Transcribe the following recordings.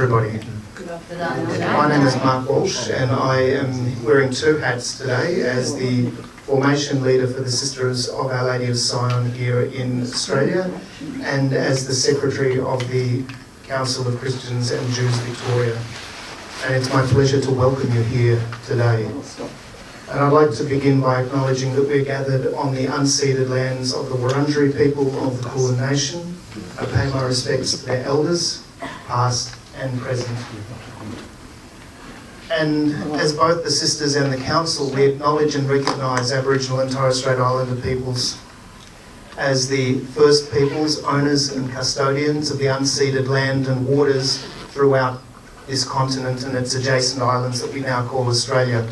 everybody. My name is Mark Walsh, and I am wearing two hats today as the formation leader for the Sisters of Our Lady of Sion here in Australia, and as the Secretary of the Council of Christians and Jews Victoria. And it's my pleasure to welcome you here today. And I'd like to begin by acknowledging that we're gathered on the unceded lands of the Wurundjeri people of the Kulin Nation. I pay my respects to their elders, past and present. And as both the sisters and the council, we acknowledge and recognise Aboriginal and Torres Strait Islander peoples as the first peoples, owners and custodians of the unceded land and waters throughout this continent and its adjacent islands that we now call Australia.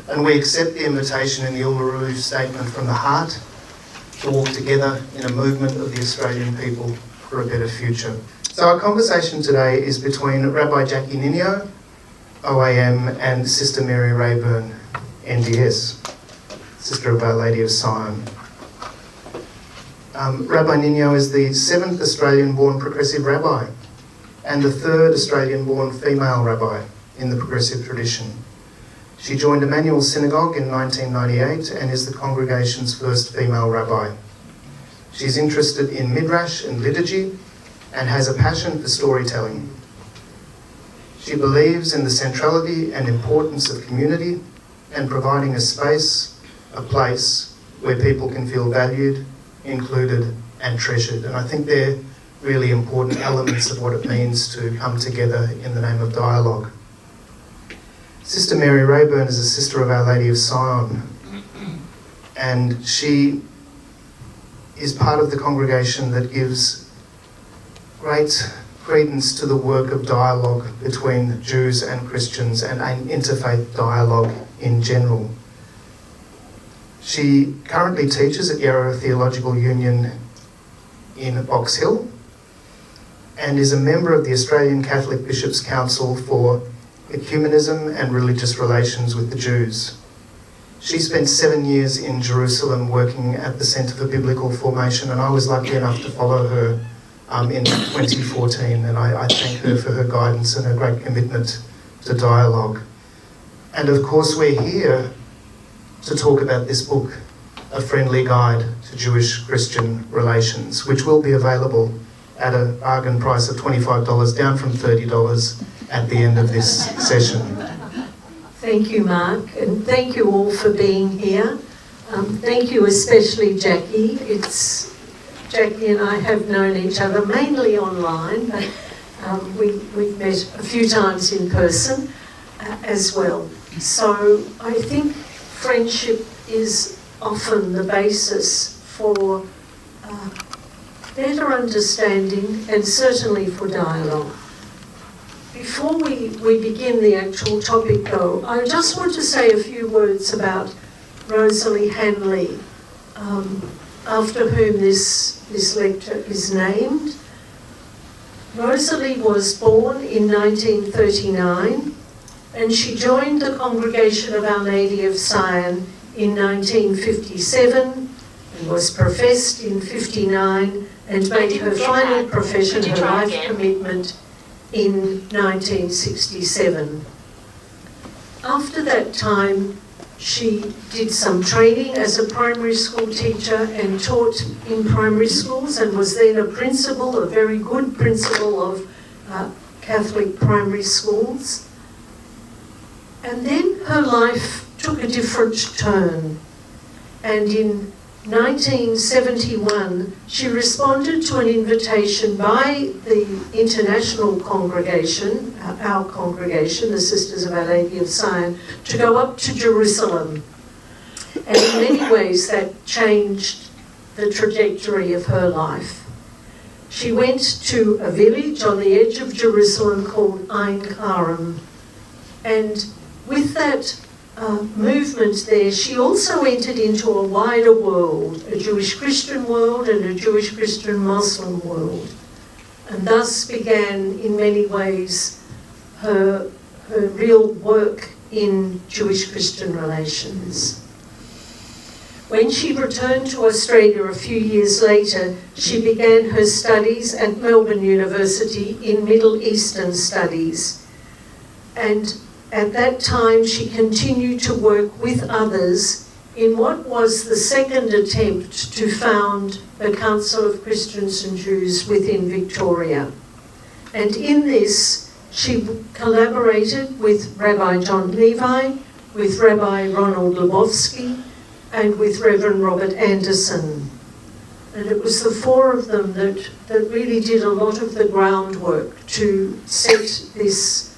And we accept the invitation in the Uluru Statement from the Heart to walk together in a movement of the Australian people for a better future. So our conversation today is between Rabbi Jackie Ninio, OAM, and Sister Mary Reaburn, NDS, Sister of Our Lady of Sion. Rabbi Ninio is the 7th Australian-born progressive rabbi and the 3rd Australian-born female rabbi in the progressive tradition. She joined Emmanuel Synagogue in 1998 and is the congregation's first female rabbi. She's interested in midrash and liturgy and has a passion for storytelling. She believes in the centrality and importance of community and providing a space, a place where people can feel valued, included and treasured. And I think they're really important elements of what it means to come together in the name of dialogue. Sister Mary Reaburn is a sister of Our Lady of Sion, and she is part of the congregation that gives great credence to the work of dialogue between Jews and Christians and an interfaith dialogue in general. She currently teaches at Garratt Theological Union in Box Hill and is a member of the Australian Catholic Bishops' Council for Ecumenism and Religious Relations with the Jews. She spent 7 years in Jerusalem working at the Centre for Biblical Formation, and I was lucky enough to follow her in 2014, and I thank her for her guidance and her great commitment to dialogue. And of course we're here to talk about this book, A Friendly Guide to Jewish-Christian Relations, which will be available at a bargain price of $25, down from $30 at the end of this session. Thank you, Mark, and thank you all for being here. Thank you especially, Jackie. Jackie and I have known each other mainly online, but we've met a few times in person as well. So I think friendship is often the basis for better understanding and certainly for dialogue. Before we begin the actual topic though, I just want to say a few words about Rosalie Hanley, after whom this lecture is named. Rosalie was born in 1939 and she joined the Congregation of Our Lady of Sion in 1957 and was professed in 59 and made her final profession, her life commitment, in 1967. After that time, she did some training as a primary school teacher and taught in primary schools and was then a principal, a very good principal of Catholic primary schools. And then her life took a different turn. And in 1971, she responded to an invitation by the international congregation, our congregation, the Sisters of Our Lady of Sion, to go up to Jerusalem. And in many ways that changed the trajectory of her life. She went to a village on the edge of Jerusalem called Ein Karim. And with that movement there, she also entered into a wider world, a Jewish Christian world and a Jewish Christian Muslim world, and thus began in many ways her real work in Jewish Christian relations. When she returned to Australia a few years later, she began her studies at Melbourne University in Middle Eastern Studies. And at that time, she continued to work with others in what was the second attempt to found the Council of Christians and Jews within Victoria. And in this, she collaborated with Rabbi John Levi, with Rabbi Ronald Lebowski, and with Reverend Robert Anderson. And it was the four of them that really did a lot of the groundwork to set this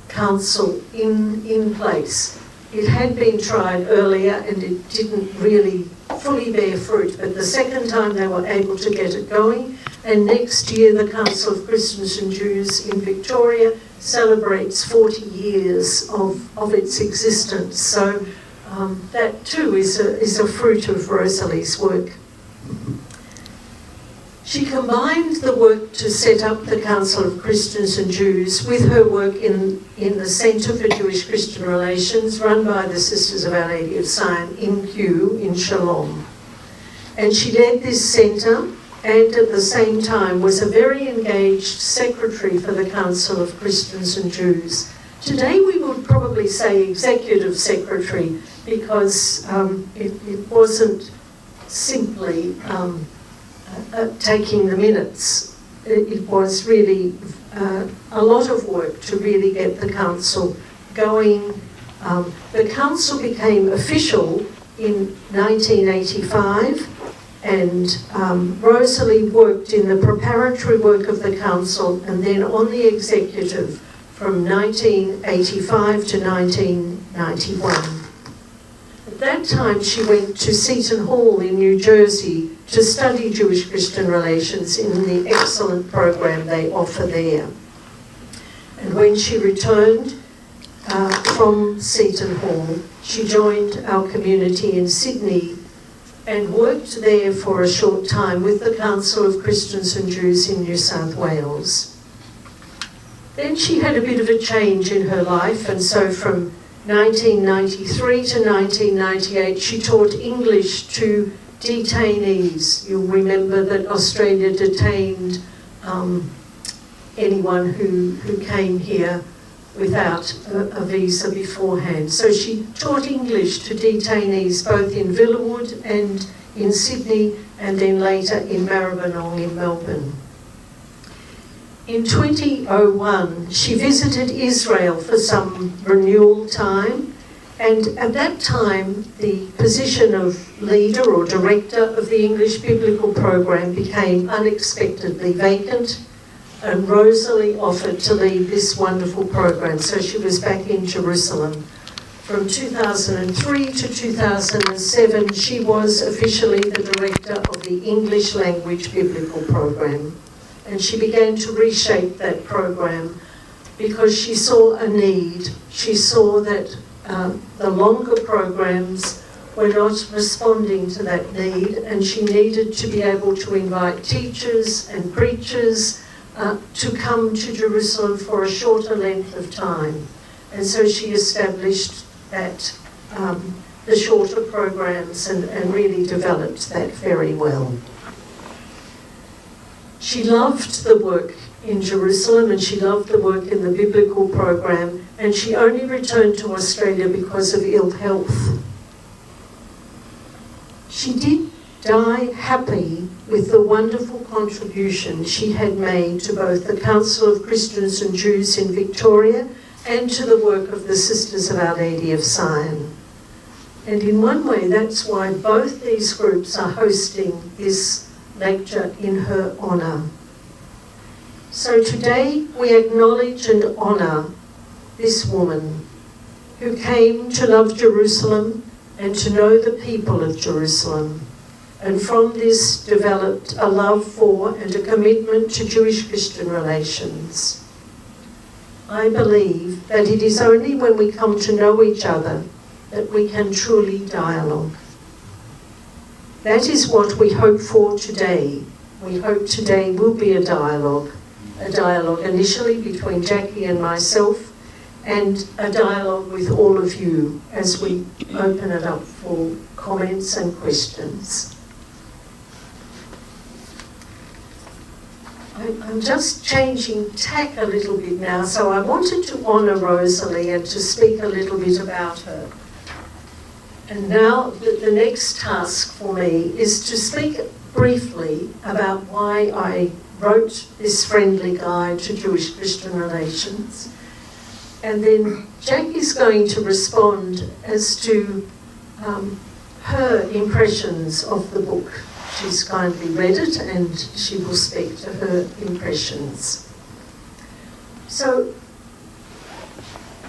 council in place. It had been tried earlier and it didn't really fully bear fruit, but the second time they were able to get it going, and next year the Council of Christians and Jews in Victoria celebrates 40 years of its existence. So that too is a fruit of Rosalie's work. She combined the work to set up the Council of Christians and Jews with her work in the Centre for Jewish Christian Relations, run by the Sisters of Our Lady of Sion in Kew in Shalom. And she led this centre and at the same time was a very engaged secretary for the Council of Christians and Jews. Today we would probably say executive secretary because it wasn't simply taking the minutes. It was really a lot of work to really get the council going. The council became official in 1985, and Rosalie worked in the preparatory work of the council and then on the executive from 1985 to 1991. At that time she went to Seton Hall in New Jersey to study Jewish Christian relations in the excellent program they offer there. And when she returned from Seton Hall, she joined our community in Sydney and worked there for a short time with the Council of Christians and Jews in New South Wales. Then she had a bit of a change in her life, and so from 1993 to 1998 she taught English to detainees. You'll remember that Australia detained anyone who came here without a visa beforehand. So she taught English to detainees both in Villawood and in Sydney, and then later in Maribyrnong in Melbourne. In 2001, she visited Israel for some renewal time, and at that time, the position of leader or director of the English Biblical Program became unexpectedly vacant, and Rosalie offered to lead this wonderful program, so she was back in Jerusalem. From 2003 to 2007, she was officially the director of the English Language Biblical Program. And she began to reshape that program because she saw a need. She saw that the longer programs were not responding to that need, and she needed to be able to invite teachers and preachers to come to Jerusalem for a shorter length of time. And so she established that, the shorter programs and really developed that very well. She loved the work in Jerusalem and she loved the work in the biblical program, and she only returned to Australia because of ill health. She did die happy with the wonderful contribution she had made to both the Council of Christians and Jews in Victoria and to the work of the Sisters of Our Lady of Sion. And in one way, that's why both these groups are hosting this lecture in her honour. So today we acknowledge and honour this woman who came to love Jerusalem and to know the people of Jerusalem, and from this developed a love for and a commitment to Jewish Christian relations. I believe that it is only when we come to know each other that we can truly dialogue. That is what we hope for today. We hope today will be a dialogue initially between Jackie and myself, and a dialogue with all of you as we open it up for comments and questions. I'm just changing tack a little bit now, so I wanted to honour Rosalie and to speak a little bit about her. And now the next task for me is to speak briefly about why I wrote this friendly guide to Jewish-Christian relations. And then Jackie's going to respond as to her impressions of the book. She's kindly read it and she will speak to her impressions. So,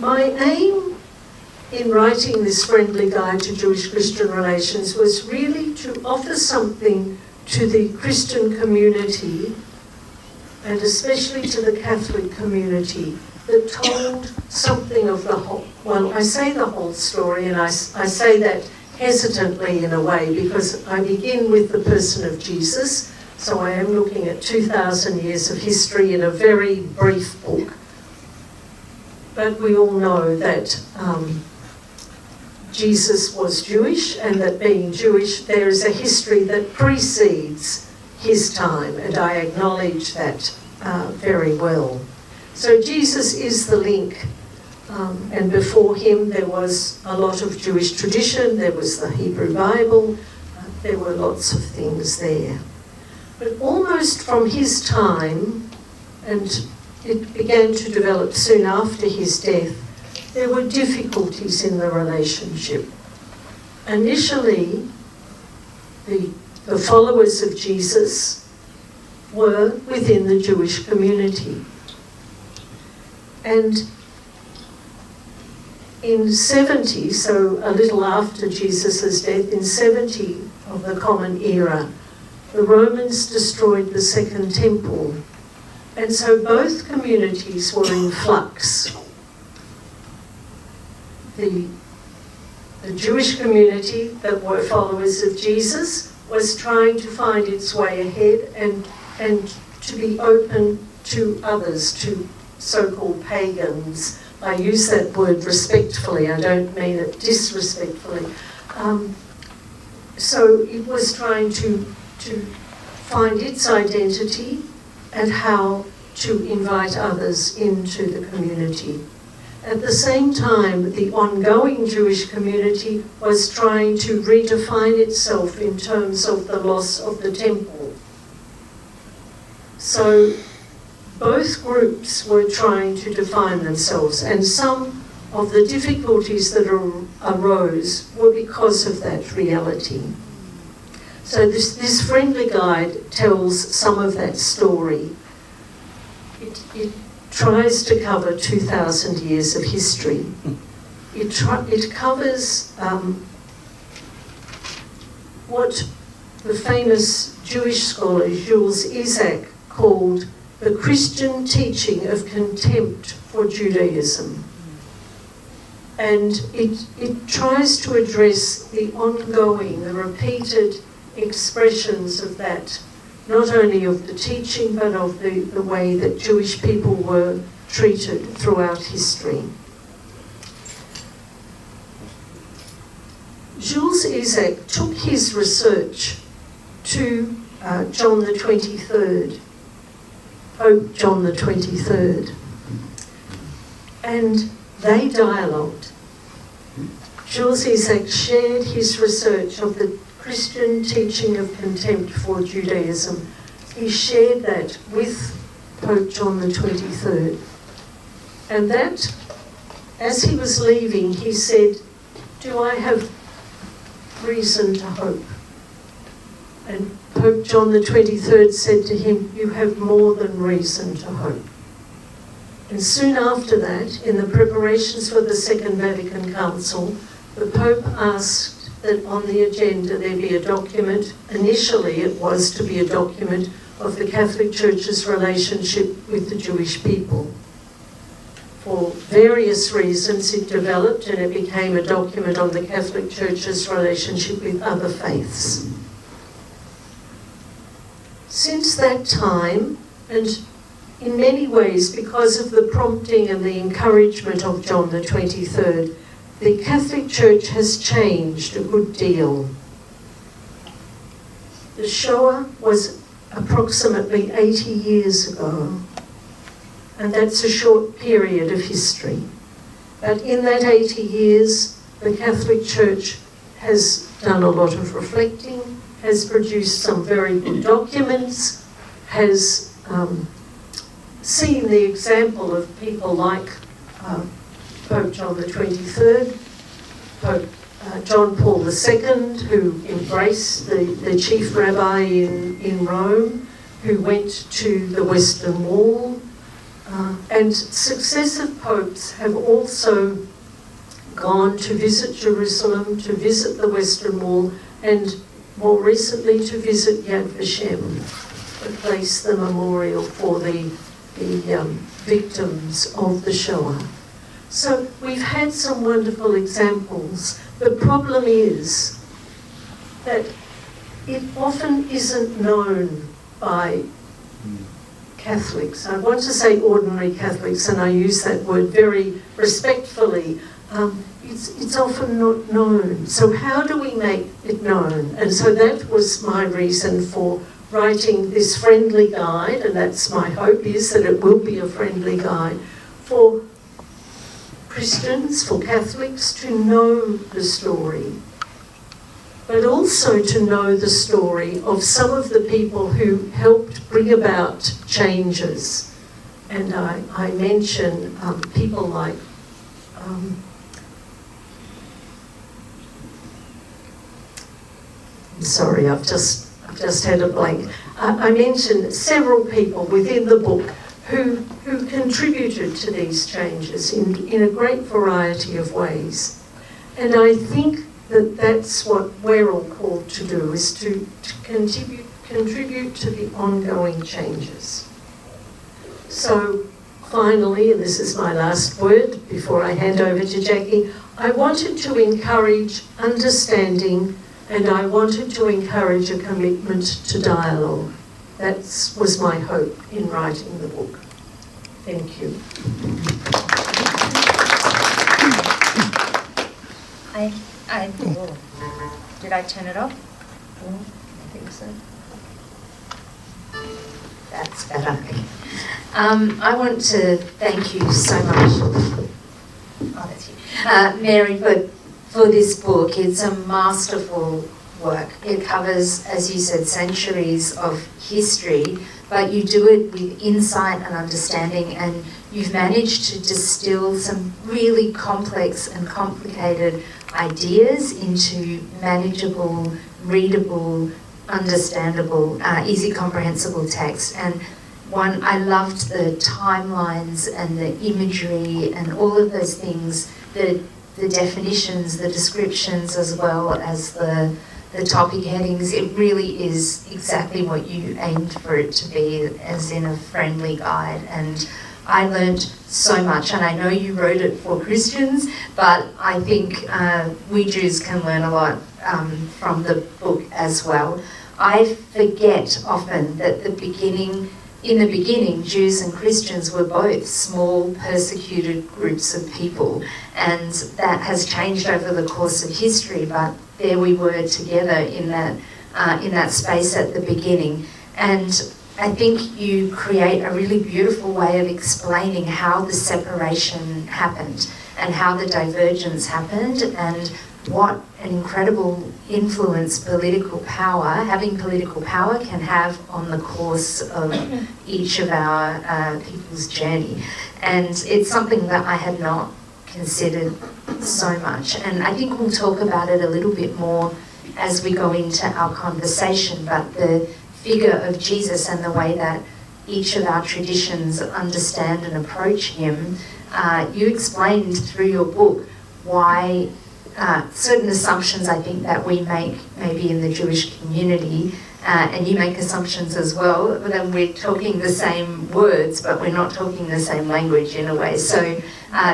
my aim in writing this friendly guide to Jewish-Christian relations was really to offer something to the Christian community, and especially to the Catholic community, that told something of the whole, well, I say the whole story, and I say that hesitantly in a way, because I begin with the person of Jesus, so I am looking at 2,000 years of history in a very brief book. But we all know that Jesus was Jewish, and that being Jewish, there is a history that precedes his time, and I acknowledge that very well. So Jesus is the link, and before him there was a lot of Jewish tradition, there was the Hebrew Bible, there were lots of things there. But almost from his time, and it began to develop soon after his death, there were difficulties in the relationship. Initially, the followers of Jesus were within the Jewish community. And in 70, so a little after Jesus' death, in 70 of the Common Era, the Romans destroyed the Second Temple. And so both communities were in flux. The Jewish community that were followers of Jesus was trying to find its way ahead and to be open to others, to so-called pagans. I use that word respectfully, I don't mean it disrespectfully. So it was trying to find its identity and how to invite others into the community. At the same time, the ongoing Jewish community was trying to redefine itself in terms of the loss of the temple. So both groups were trying to define themselves, and some of the difficulties that arose were because of that reality. So this friendly guide tells some of that story. It tries to cover 2,000 years of history. It covers what the famous Jewish scholar Jules Isaac called the Christian teaching of contempt for Judaism. And it tries to address the ongoing, the repeated expressions of that, not only of the teaching, but of the way that Jewish people were treated throughout history. Jules Isaac took his research to John the 23rd, Pope John the 23rd, and they dialogued. Jules Isaac shared his research of the Christian teaching of contempt for Judaism. He shared that with Pope John the 23rd. And that, as he was leaving, he said, "Do I have reason to hope?" And Pope John the 23rd said to him, "You have more than reason to hope." And soon after that, in the preparations for the Second Vatican Council, the Pope asked that on the agenda there be a document. Initially it was to be a document of the Catholic Church's relationship with the Jewish people. For various reasons it developed and it became a document on the Catholic Church's relationship with other faiths. Since that time, and in many ways, because of the prompting and the encouragement of John the 23rd, the Catholic Church has changed a good deal. The Shoah was approximately 80 years ago, and that's a short period of history. But in that 80 years, the Catholic Church has done a lot of reflecting, has produced some very good documents, has seen the example of people like Pope John the 23rd, Pope John Paul II, who embraced the chief rabbi in Rome, who went to the Western Wall, and successive popes have also gone to visit Jerusalem, to visit the Western Wall, and more recently to visit Yad Vashem, the place, the memorial for the victims of the Shoah. So we've had some wonderful examples. The problem is that it often isn't known by Catholics. I want to say ordinary Catholics, and I use that word very respectfully. It's often not known. So how do we make it known? And so that was my reason for writing this friendly guide, and that's my hope, is that it will be a friendly guide for Christians, for Catholics to know the story, but also to know the story of some of the people who helped bring about changes. And I mention people like sorry, I've just had a blank. I mentioned several people within the book who contributed to these changes in a great variety of ways. And I think that that's what we're all called to do, is to contribute to the ongoing changes. So finally, and this is my last word before I hand over to Jackie, I wanted to encourage understanding, and I wanted to encourage a commitment to dialogue. That was my hope in writing the book. Thank you. Did I turn it off? I think so. That's better. I want to thank you so much, that's you, Mary, for this book. It's a masterful work. It covers, as you said, centuries of history, but you do it with insight and understanding, and you've managed to distill some really complex and complicated ideas into manageable, readable, understandable, easy comprehensible text. And I loved the timelines and the imagery and all of those things, the definitions, the descriptions, as well as the topic headings. It really is exactly what you aimed for it to be, as in a friendly guide. And I learned so much, and I know you wrote it for Christians, but I think we Jews can learn a lot from the book as well. I forget often that in the beginning, Jews and Christians were both small, persecuted groups of people, and that has changed over the course of history, but there we were together in that space at the beginning. And I think you create a really beautiful way of explaining how the separation happened and how the divergence happened, and what an incredible influence having political power can have on the course of each of our people's journey. And it's something that I had not considered so much. And I think we'll talk about it a little bit more as we go into our conversation, but the figure of Jesus and the way that each of our traditions understand and approach him, you explained through your book why certain assumptions I think that we make maybe in the Jewish community, and you make assumptions as well, but then we're talking the same words, but we're not talking the same language in a way. So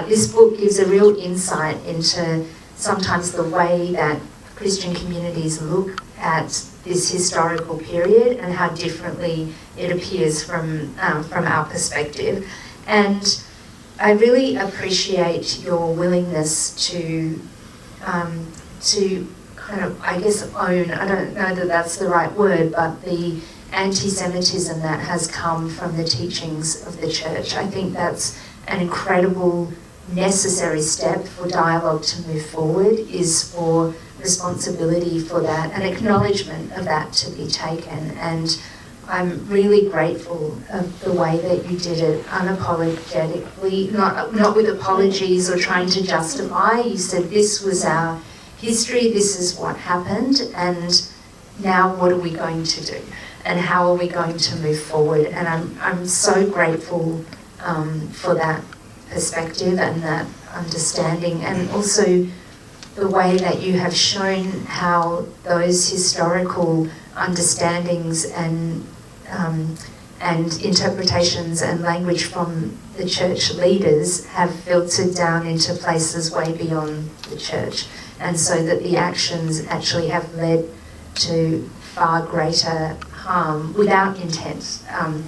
this book gives a real insight into sometimes the way that Christian communities look at this historical period and how differently it appears from our perspective. And I really appreciate your willingness to kind of, I guess, own, I don't know that that's the right word, but the anti-Semitism that has come from the teachings of the church. I think that's an incredible necessary step for dialogue to move forward, is for responsibility for that, an acknowledgement of that to be taken. And I'm really grateful of the way that you did it unapologetically, not with apologies or trying to justify. You said this was our history, this is what happened, and now what are we going to do? And how are we going to move forward? And I'm so grateful for that perspective and that understanding, and also the way that you have shown how those historical understandings and interpretations and language from the church leaders have filtered down into places way beyond the church, and so that the actions actually have led to far greater harm without intent.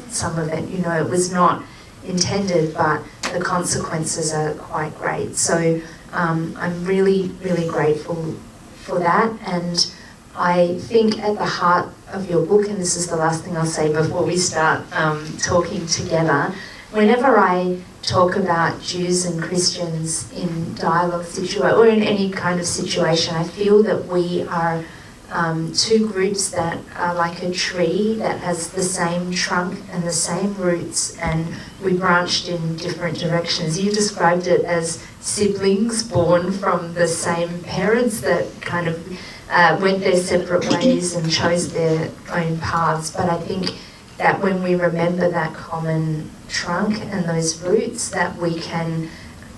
Some of it, it was not intended, but the consequences are quite great. So I'm really, really grateful for that. And I think at the heart of your book, and this is the last thing I'll say before we start talking together, whenever I talk about Jews and Christians in dialogue or in any kind of situation, I feel that we are two groups that are like a tree that has the same trunk and the same roots, and we branched in different directions. You described it as siblings born from the same parents that kind of went their separate ways and chose their own paths. But I think that when we remember that common trunk and those roots, that we can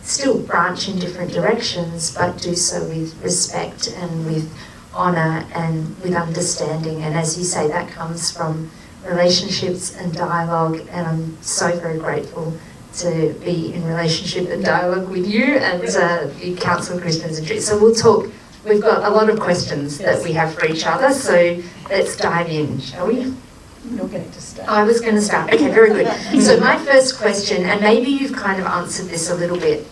still branch in different directions, but do so with respect and with honour and with understanding. And as you say, that comes from relationships and dialogue, and I'm so very grateful to be in relationship and dialogue with you and the Council of Christians and Jews. So we'll talk. We've got a lot of questions that we have for each other, so let's dive in, shall we? You're going to start. I was going to start. Okay, very good. So my first question, and maybe you've kind of answered this a little bit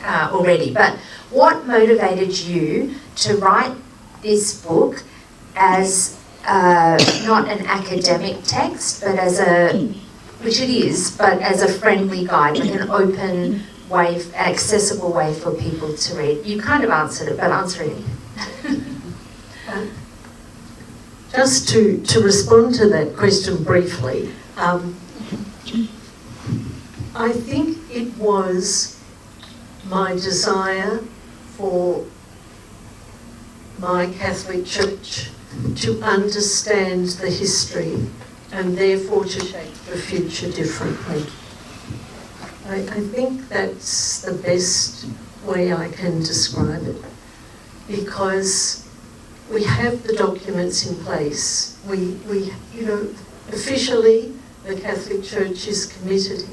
already, but what motivated you to write this book as not an academic text, but as which it is, but as a friendly guide, like an open way, accessible way for people to read? You kind of answered it, but answer it. Just to respond to that question briefly, I think it was my desire for my Catholic Church to understand the history and therefore to shape the future differently. I think that's the best way I can describe it, because we have the documents in place. We officially the Catholic Church is committed,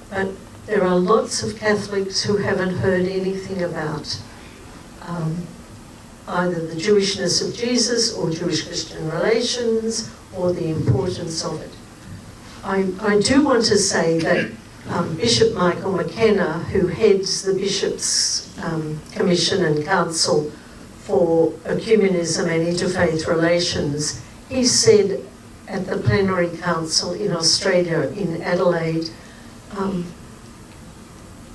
but there are lots of Catholics who haven't heard anything about either the Jewishness of Jesus or Jewish-Christian relations or the importance of it. I do want to say that Bishop Michael McKenna, who heads the Bishops' Commission and Council for Ecumenism and Interfaith Relations, he said at the Plenary Council in Australia, in Adelaide,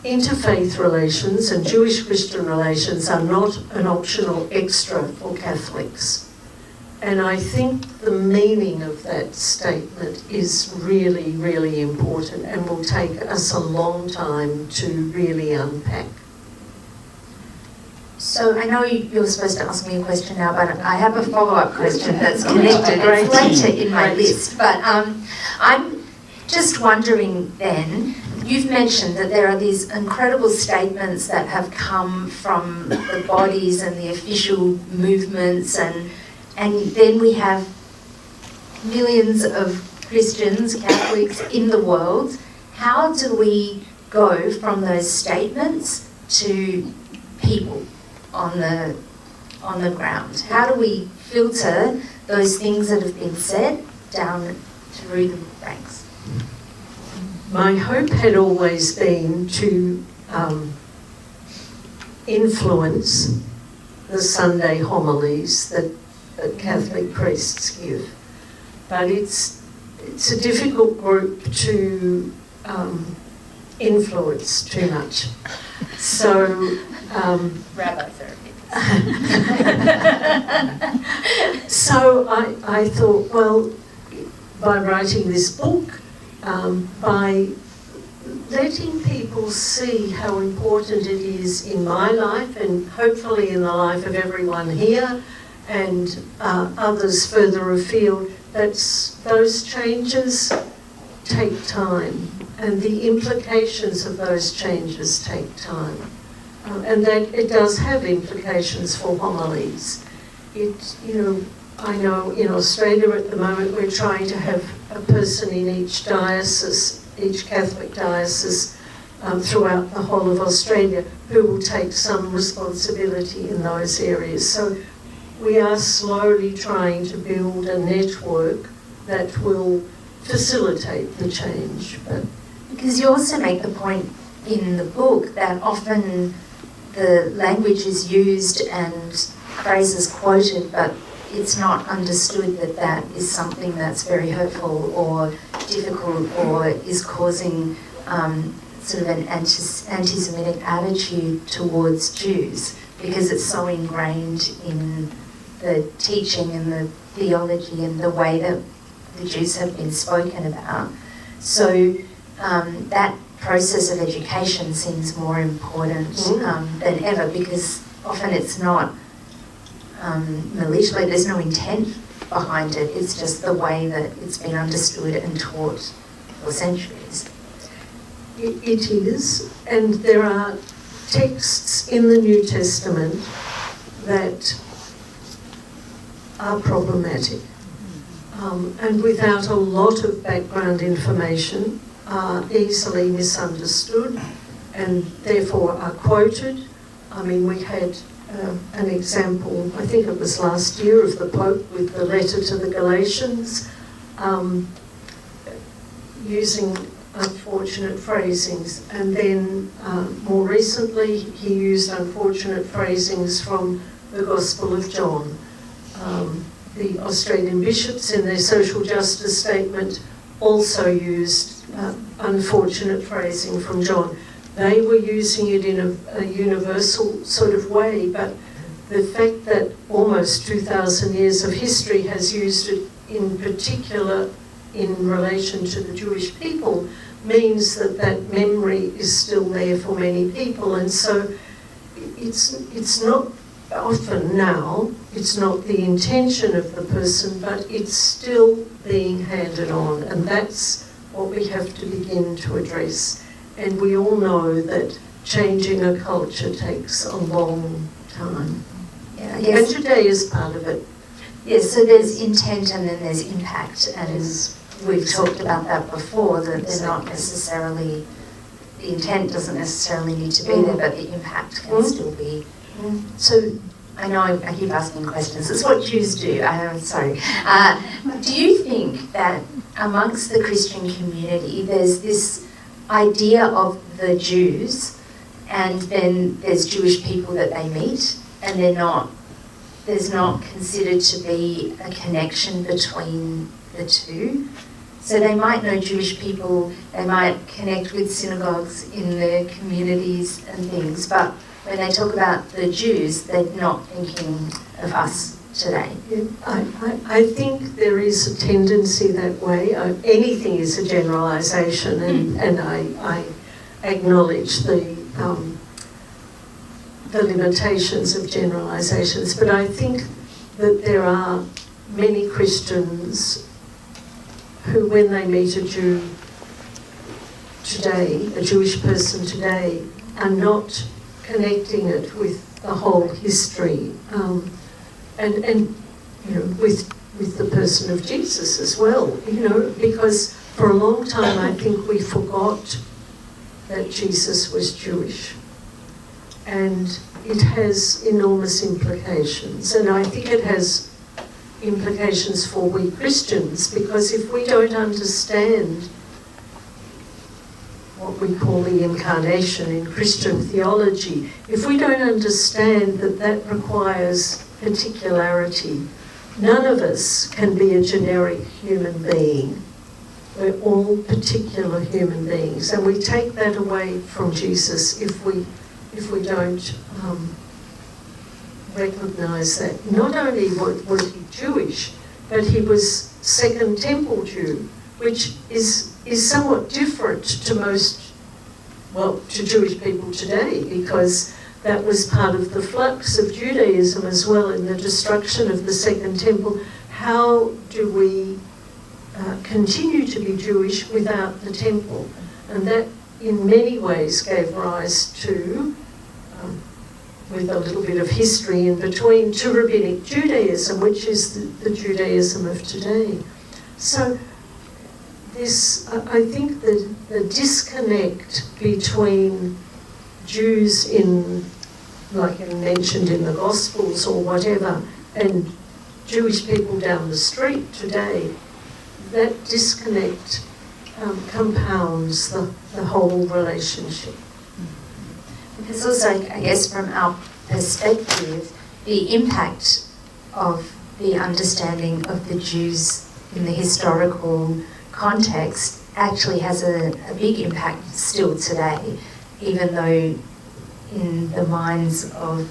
interfaith relations and Jewish-Christian relations are not an optional extra for Catholics. And I think the meaning of that statement is really, really important and will take us a long time to really unpack. So I know you're supposed to ask me a question now, but I have a follow-up question that's connected. It's later in my list, but I'm just wondering then, you've mentioned that there are these incredible statements that have come from the bodies and the official movements, and then we have millions of Christians, Catholics in the world. How do we go from those statements to people on the ground? How do we filter those things that have been said down through the ranks? My hope had always been to influence the Sunday homilies that Catholic priests give. But it's a difficult group to influence too much. So Rabbi therapy. So I thought, well, by writing this book, by letting people see how important it is in my life and hopefully in the life of everyone here and others further afield, that those changes take time and the implications of those changes take time. And that it does have implications for homilies. I know in Australia at the moment we're trying to have a person in each diocese, each Catholic diocese throughout the whole of Australia who will take some responsibility in those areas. So we are slowly trying to build a network that will facilitate the change. But because you also make the point in the book that often the language is used and phrases quoted, but it's not understood that that is something that's very hurtful or difficult or is causing sort of an anti-Semitic attitude towards Jews because it's so ingrained in the teaching and the theology and the way that the Jews have been spoken about. So that process of education seems more important than ever because often it's not malicious, like there's no intent behind it, it's just the way that it's been understood and taught for centuries. It is, and there are texts in the New Testament that are problematic and without a lot of background information are easily misunderstood and therefore are quoted. I mean, we had an example, I think it was last year, of the Pope with the letter to the Galatians using unfortunate phrasings, and then more recently he used unfortunate phrasings from the Gospel of John. The Australian bishops in their social justice statement also used unfortunate phrasing from John. They were using it in a universal sort of way, but the fact that almost 2,000 years of history has used it in particular in relation to the Jewish people means that that memory is still there for many people. And so it's not often now, it's not the intention of the person, but it's still being handed on, and that's what we have to begin to address. And we all know that changing a culture takes a long time. Yeah, yes. And today is part of it. Yes, so there's intent and then there's impact, and we've talked about that before, that they're not necessarily, the intent doesn't necessarily need to be there, but the impact can still be. So I know I keep asking questions. It's what Jews do. I'm sorry. Do you think that amongst the Christian community there's this idea of the Jews and then there's Jewish people that they meet and there's not considered to be a connection between the two? So they might know Jewish people, they might connect with synagogues in their communities and things, but when they talk about the Jews, they're not thinking of us today. I think there is a tendency that way. Anything is a generalisation, and I acknowledge the limitations of generalisations, but I think that there are many Christians who, when they meet a Jew today, a Jewish person today, are not connecting it with the whole history, and with the person of Jesus as well, because for a long time I think we forgot that Jesus was Jewish, and it has enormous implications, and I think it has implications for we Christians, because if we don't understand what we call the incarnation in Christian theology, if we don't understand that that requires particularity, none of us can be a generic human being. We're all particular human beings, and we take that away from Jesus if we don't recognise that. Not only was he Jewish, but he was Second Temple Jew, which is somewhat different to to Jewish people today, because that was part of the flux of Judaism as well in the destruction of the Second Temple. How do we continue to be Jewish without the temple? And that in many ways gave rise to, with a little bit of history in between, to Rabbinic Judaism, which is the Judaism of today. So this, I think the disconnect between Jews like mentioned in the Gospels or whatever, and Jewish people down the street today, that disconnect compounds the whole relationship. Because also, I guess from our perspective, the impact of the understanding of the Jews in the historical context actually has a big impact still today, even though in the minds of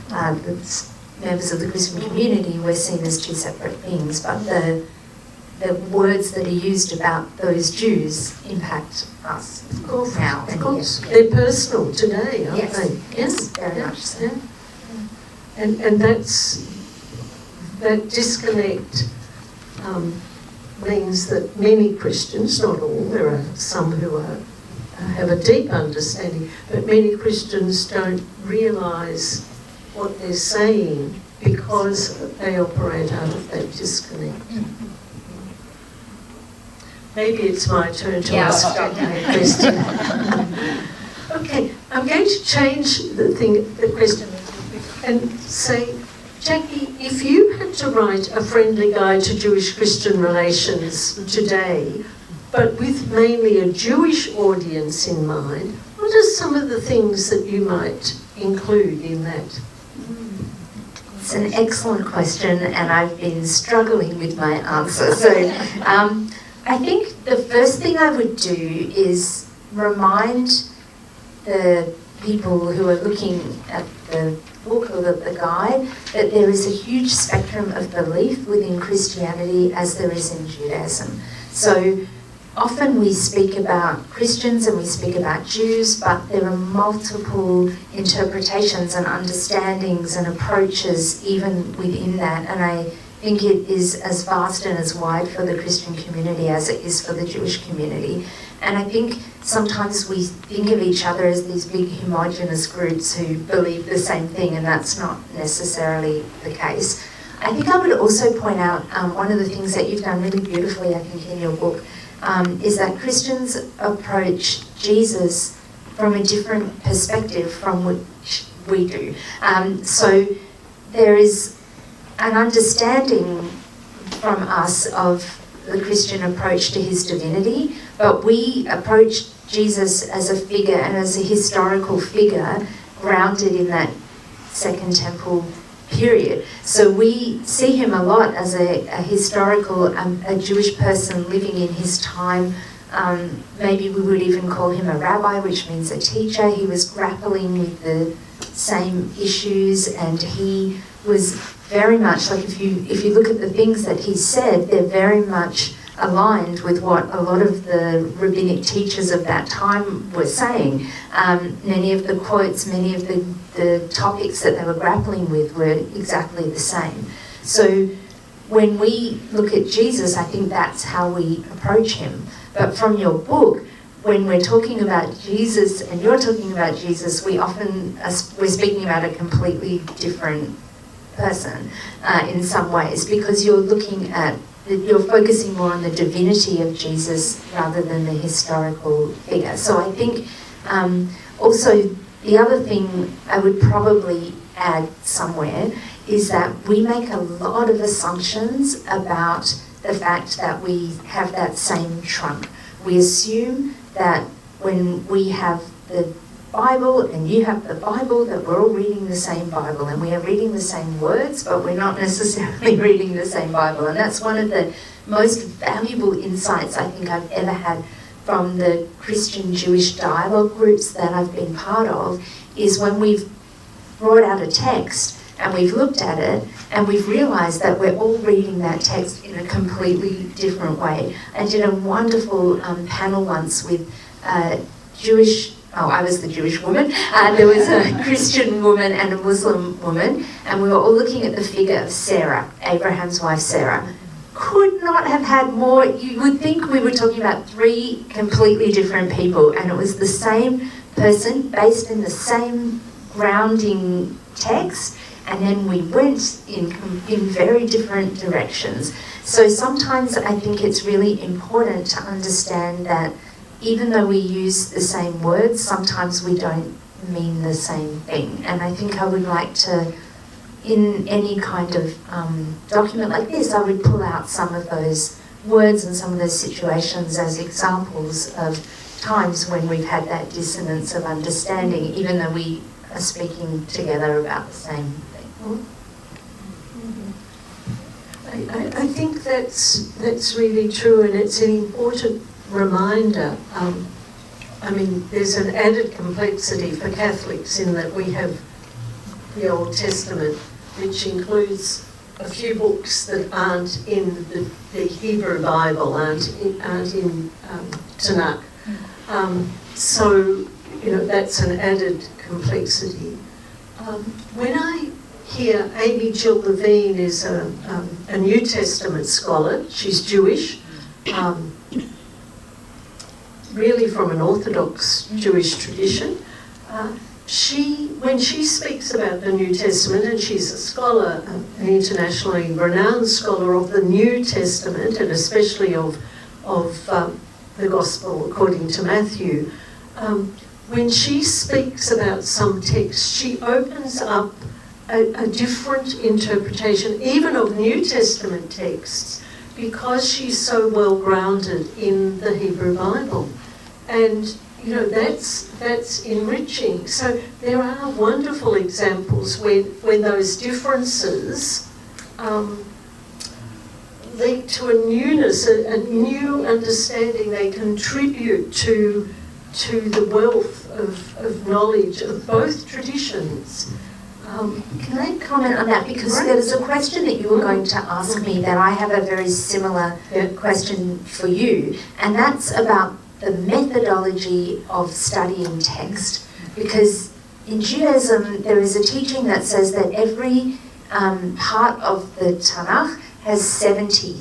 the members of the Christian community we're seen as two separate things, but the words that are used about those Jews impact us now. Of course. They're personal today, aren't they? Yes, very much so. Yeah. And that disconnect means that many Christians, not all, there are some who have a deep understanding, but many Christians don't realise what they're saying because they operate out of that disconnect. Maybe it's my turn to ask Jackie a question. Okay, I'm going to change the question and say, Jackie, if you had to write a friendly guide to Jewish-Christian relations today, but with mainly a Jewish audience in mind, what are some of the things that you might include in that? It's an excellent question, and I've been struggling with my answer. So I think the first thing I would do is remind the people who are looking at the book or the guide that there is a huge spectrum of belief within Christianity as there is in Judaism. So often we speak about Christians and we speak about Jews, but there are multiple interpretations and understandings and approaches even within that, and I think it is as vast and as wide for the Christian community as it is for the Jewish community. And I think sometimes we think of each other as these big homogenous groups who believe the same thing, and that's not necessarily the case. I think I would also point out one of the things that you've done really beautifully, I think, in your book, is that Christians approach Jesus from a different perspective from which we do. So there is an understanding from us of the Christian approach to his divinity, but we approach Jesus as a figure and as a historical figure grounded in that Second Temple period. So we see him a lot as a historical, a Jewish person living in his time. Maybe we would even call him a rabbi, which means a teacher. He was grappling with the same issues, and he was very much, like if you look at the things that he said, they're very much aligned with what a lot of the rabbinic teachers of that time were saying. Many of the quotes, many of the topics that they were grappling with were exactly the same. So when we look at Jesus, I think that's how we approach him. But from your book, when we're talking about Jesus and you're talking about Jesus, we're speaking about a completely different person in some ways, because you're focusing more on the divinity of Jesus rather than the historical figure. So I think also the other thing I would probably add somewhere is that we make a lot of assumptions about the fact that we have that same trunk. We assume that when we have the Bible and you have the Bible, that we're all reading the same Bible, and we are reading the same words, but we're not necessarily reading the same Bible. And that's one of the most valuable insights I think I've ever had from the Christian-Jewish dialogue groups that I've been part of, is when we've brought out a text and we've looked at it and we've realised that we're all reading that text in a completely different way. I did a wonderful panel once with I was the Jewish woman. There was a Christian woman and a Muslim woman, and we were all looking at the figure of Sarah, Abraham's wife Sarah. Could not have had more. You would think we were talking about three completely different people, and it was the same person based in the same grounding text, and then we went in very different directions. So sometimes I think it's really important to understand that even though we use the same words, sometimes we don't mean the same thing. And I think I would like to, in any kind of document like this, I would pull out some of those words and some of those situations as examples of times when we've had that dissonance of understanding, even though we are speaking together about the same thing. I think that's really true, and it's an important reminder. There's an added complexity for Catholics in that we have the Old Testament, which includes a few books that aren't in the Hebrew Bible, aren't in Tanakh. So, that's an added complexity. When I hear Amy Jill Levine is a New Testament scholar, she's Jewish, really from an Orthodox Jewish tradition. When she speaks about the New Testament, and she's a scholar, an internationally renowned scholar of the New Testament, and especially of the Gospel according to Matthew, when she speaks about some text, she opens up a different interpretation, even of New Testament texts, because she's so well grounded in the Hebrew Bible. And that's enriching. So there are wonderful examples when those differences lead to a newness, a new understanding. They contribute to the wealth of knowledge of both traditions. Can I comment on that? Because there was a question that you were going to ask me that I have a very similar question for you, and that's about the methodology of studying text. Because in Judaism, there is a teaching that says that every part of the Tanakh has 70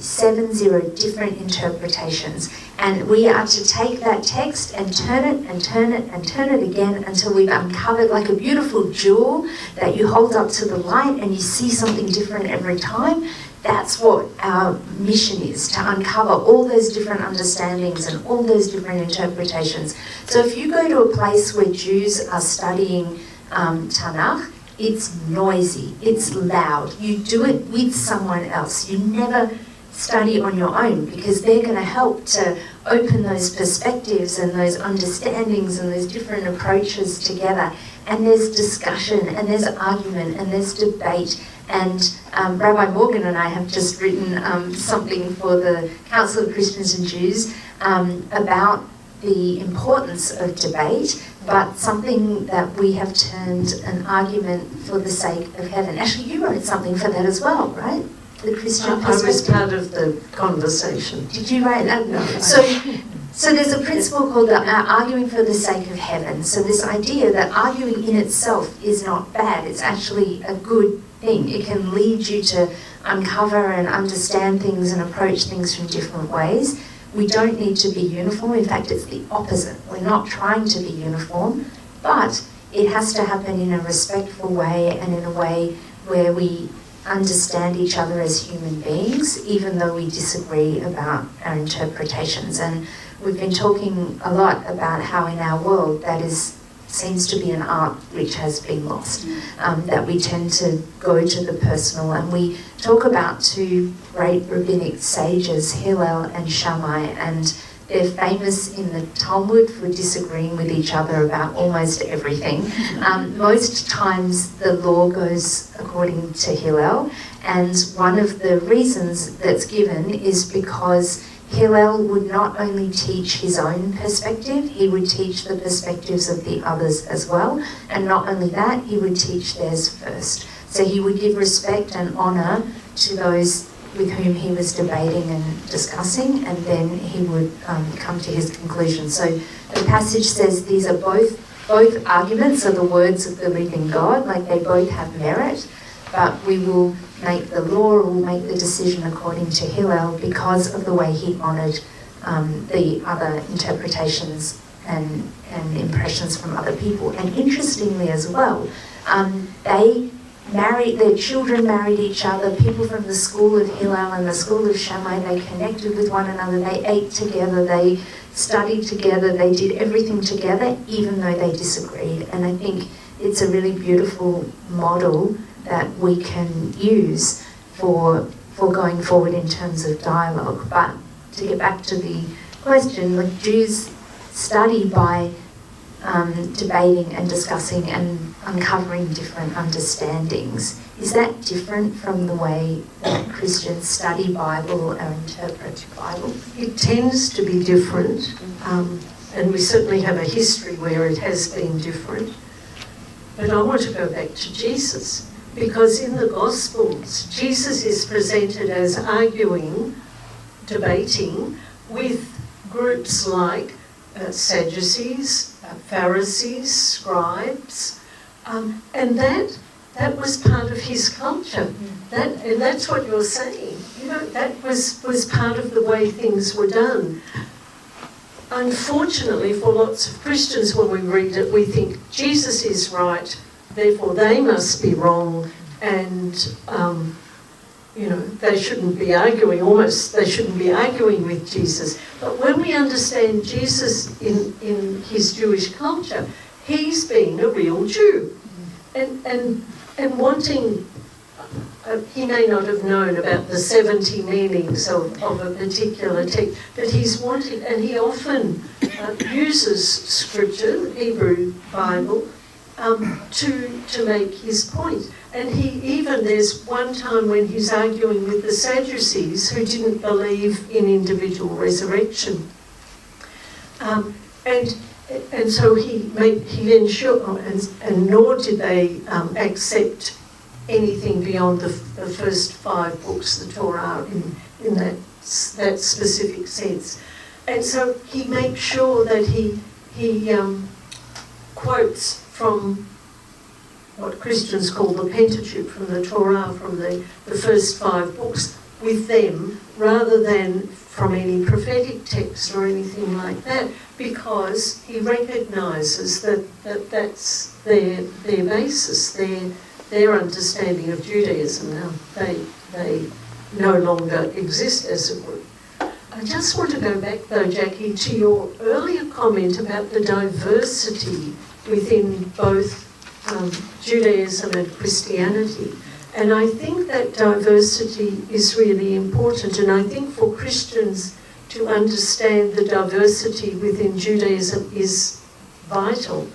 different interpretations. And we are to take that text and turn it and turn it and turn it again until we've uncovered, like a beautiful jewel that you hold up to the light and you see something different every time. That's what our mission is, to uncover all those different understandings and all those different interpretations. So if you go to a place where Jews are studying Tanakh, it's noisy, it's loud. You do it with someone else. You never study on your own, because they're going to help to open those perspectives and those understandings and those different approaches together. And there's discussion and there's argument and there's debate. And Rabbi Morgan and I have just written something for the Council of Christians and Jews about the importance of debate, but something that we have turned an argument for the sake of heaven. Actually, you wrote something for that as well, right? The Christian perspective. I was part of the conversation. Did you write that? No. So there's a principle called arguing for the sake of heaven. So this idea that arguing in itself is not bad, it's actually a good thing. It can lead you to uncover and understand things and approach things from different ways. We don't need to be uniform. In fact, it's the opposite. We're not trying to be uniform, but it has to happen in a respectful way and in a way where we understand each other as human beings, even though we disagree about our interpretations. And we've been talking a lot about how in our world that is seems to be an art which has been lost, that we tend to go to the personal. And we talk about two great rabbinic sages, Hillel and Shammai, and they're famous in the Talmud for disagreeing with each other about almost everything. Most times the law goes according to Hillel, and one of the reasons that's given is because Hillel would not only teach his own perspective, he would teach the perspectives of the others as well. And not only that, he would teach theirs first. So he would give respect and honour to those with whom he was debating and discussing, and then he would come to his conclusion. So the passage says these are both arguments are the words of the living God, like they both have merit, but we will make the law, or will make the decision according to Hillel because of the way he honoured the other interpretations and impressions from other people. And interestingly as well, their children married each other. People from the school of Hillel and the school of Shammai, they connected with one another, they ate together, they studied together, they did everything together, even though they disagreed. And I think it's a really beautiful model that we can use for going forward in terms of dialogue. But to get back to the question, like Jews study by debating and discussing and uncovering different understandings. Is that different from the way that Christians study Bible or interpret Bible? It tends to be different, and we certainly have a history where it has been different. But I want to go back to Jesus, because in the Gospels, Jesus is presented as arguing, debating with groups like Sadducees, Pharisees, scribes, and that was part of his culture. And that's what you're saying. You know, that was part of the way things were done. Unfortunately, for lots of Christians, when we read it, we think Jesus is right, therefore they must be wrong, and they shouldn't be arguing. Almost, they shouldn't be arguing with Jesus. But when we understand Jesus in his Jewish culture, he's been a real Jew, and wanting. He may not have known about the 70 meanings of a particular text, but he's wanting, and he often uses scripture, Hebrew Bible, to make his point. And there's one time when he's arguing with the Sadducees who didn't believe in individual resurrection. And so he then and nor did they accept anything beyond the first 5 books, the Torah, in that specific sense. And so he makes sure that he quotes from what Christians call the Pentateuch, from the Torah, from the first 5 books, with them, rather than from any prophetic text or anything like that, because he recognises that that's their basis, their understanding of Judaism. Now, they no longer exist as a group. I just want to go back, though, Jackie, to your earlier comment about the diversity within both Judaism and Christianity. And I think that diversity is really important. And I think for Christians to understand the diversity within Judaism is vital.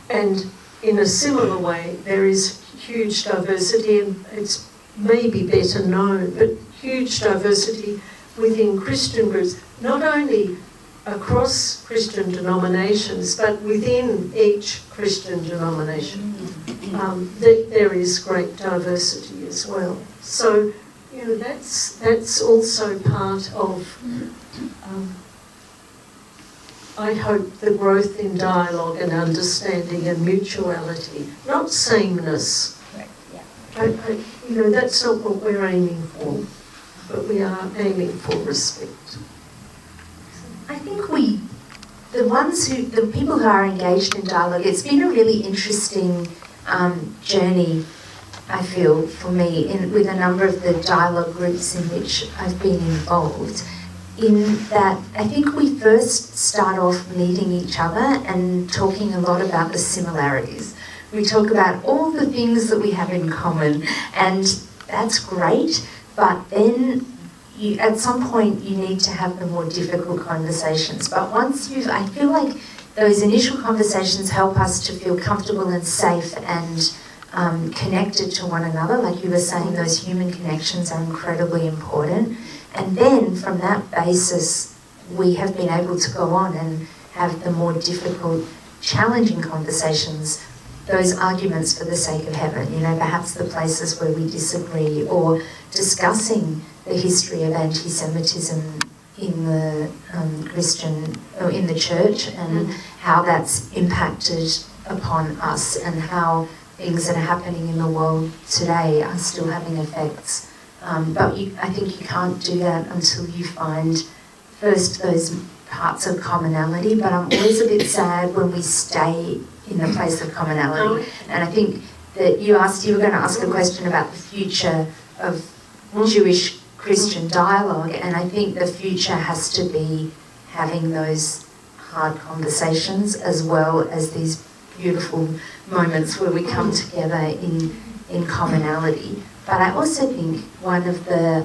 And in a similar way, there is huge diversity, and it's maybe better known, but huge diversity within Christian groups, not only across Christian denominations, but within each Christian denomination. There is great diversity as well. So, that's also part of, I hope, the growth in dialogue and understanding and mutuality, not sameness. Right, yeah. That's not what we're aiming for, but we are aiming for respect. I think the people who are engaged in dialogue, it's been a really interesting journey, I feel, for me, with a number of the dialogue groups in which I've been involved. in that I think we first start off meeting each other and talking a lot about the similarities. We talk about all the things that we have in common, and that's great, but then at some point you need to have the more difficult conversations. But I feel like those initial conversations help us to feel comfortable and safe and connected to one another. Like you were saying, those human connections are incredibly important. And then from that basis, we have been able to go on and have the more difficult, challenging conversations, those arguments for the sake of heaven, perhaps the places where we disagree, or discussing the history of anti-Semitism in the Christian, or in the church, and how that's impacted upon us, and how things that are happening in the world today are still having effects. But I think you can't do that until you find first those parts of commonality. But I'm always a bit sad when we stay in the place of commonality. And I think that you were going to ask a question about the future of Jewish Christian dialogue, and I think the future has to be having those hard conversations as well as these beautiful moments where we come together in commonality. But I also think one of the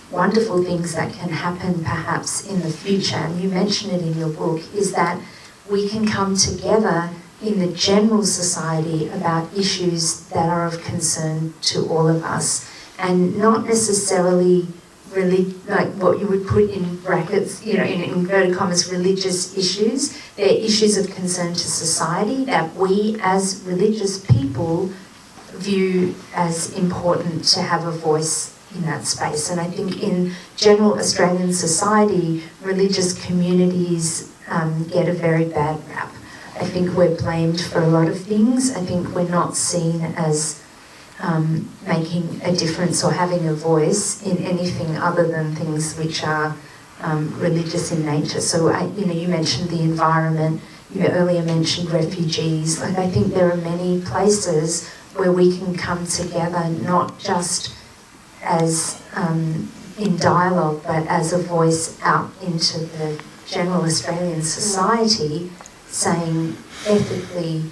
wonderful things that can happen perhaps in the future, and you mention it in your book, is that we can come together in the general society about issues that are of concern to all of us, and not necessarily really like what you would put in brackets, in inverted commas, religious issues. They're issues of concern to society that we as religious people view as important to have a voice in that space. And I think in general Australian society, religious communities get a very bad rap. I think we're blamed for a lot of things. I think we're not seen as making a difference or having a voice in anything other than things which are religious in nature. So, you mentioned the environment. You earlier mentioned refugees. Like, I think there are many places where we can come together, not just as in dialogue, but as a voice out into the general Australian society, saying ethically,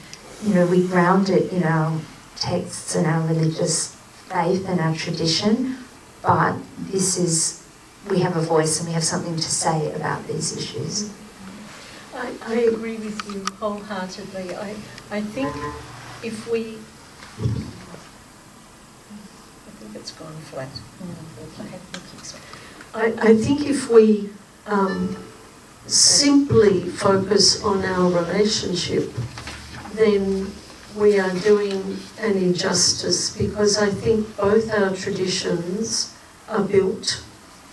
we ground it in our texts and our religious faith and our tradition, but we have a voice and we have something to say about these issues. I agree with you wholeheartedly. I think if we... I think it's gone flat. I think if we simply focus on our relationship, then we are doing an injustice, because I think both our traditions are built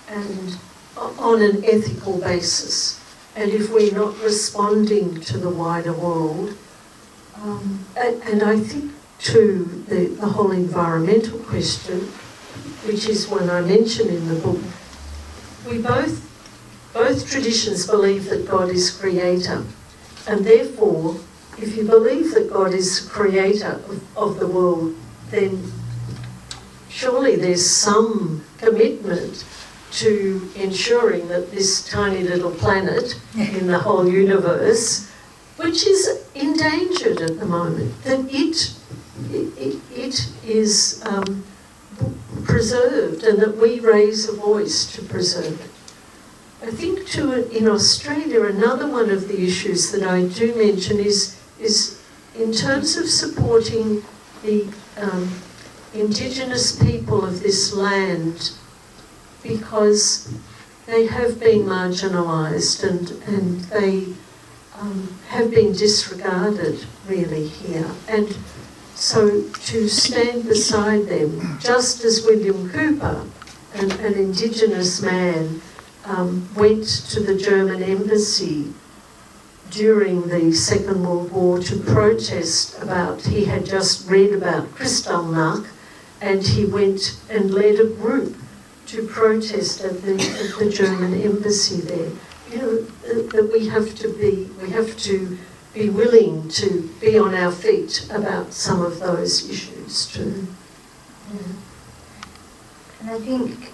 and on an ethical basis. And if we're not responding to the wider world, and I think to the whole environmental question, which is one I mention in the book, we both traditions believe that God is creator, and therefore, if you believe that God is creator of the world, then surely there's some commitment to ensuring that this tiny little planet in the whole universe, which is endangered at the moment, that it is preserved, and that we raise a voice to preserve it. I think in Australia, another one of the issues that I do mention is in terms of supporting the Indigenous people of this land, because they have been marginalised and they have been disregarded really here. And so to stand beside them, just as William Cooper, an Indigenous man, went to the German embassy during the Second World War to protest he had just read about Kristallnacht, and he went and led a group to protest at the German embassy there. That we have to be willing to be on our feet about some of those issues too. Yeah. And I think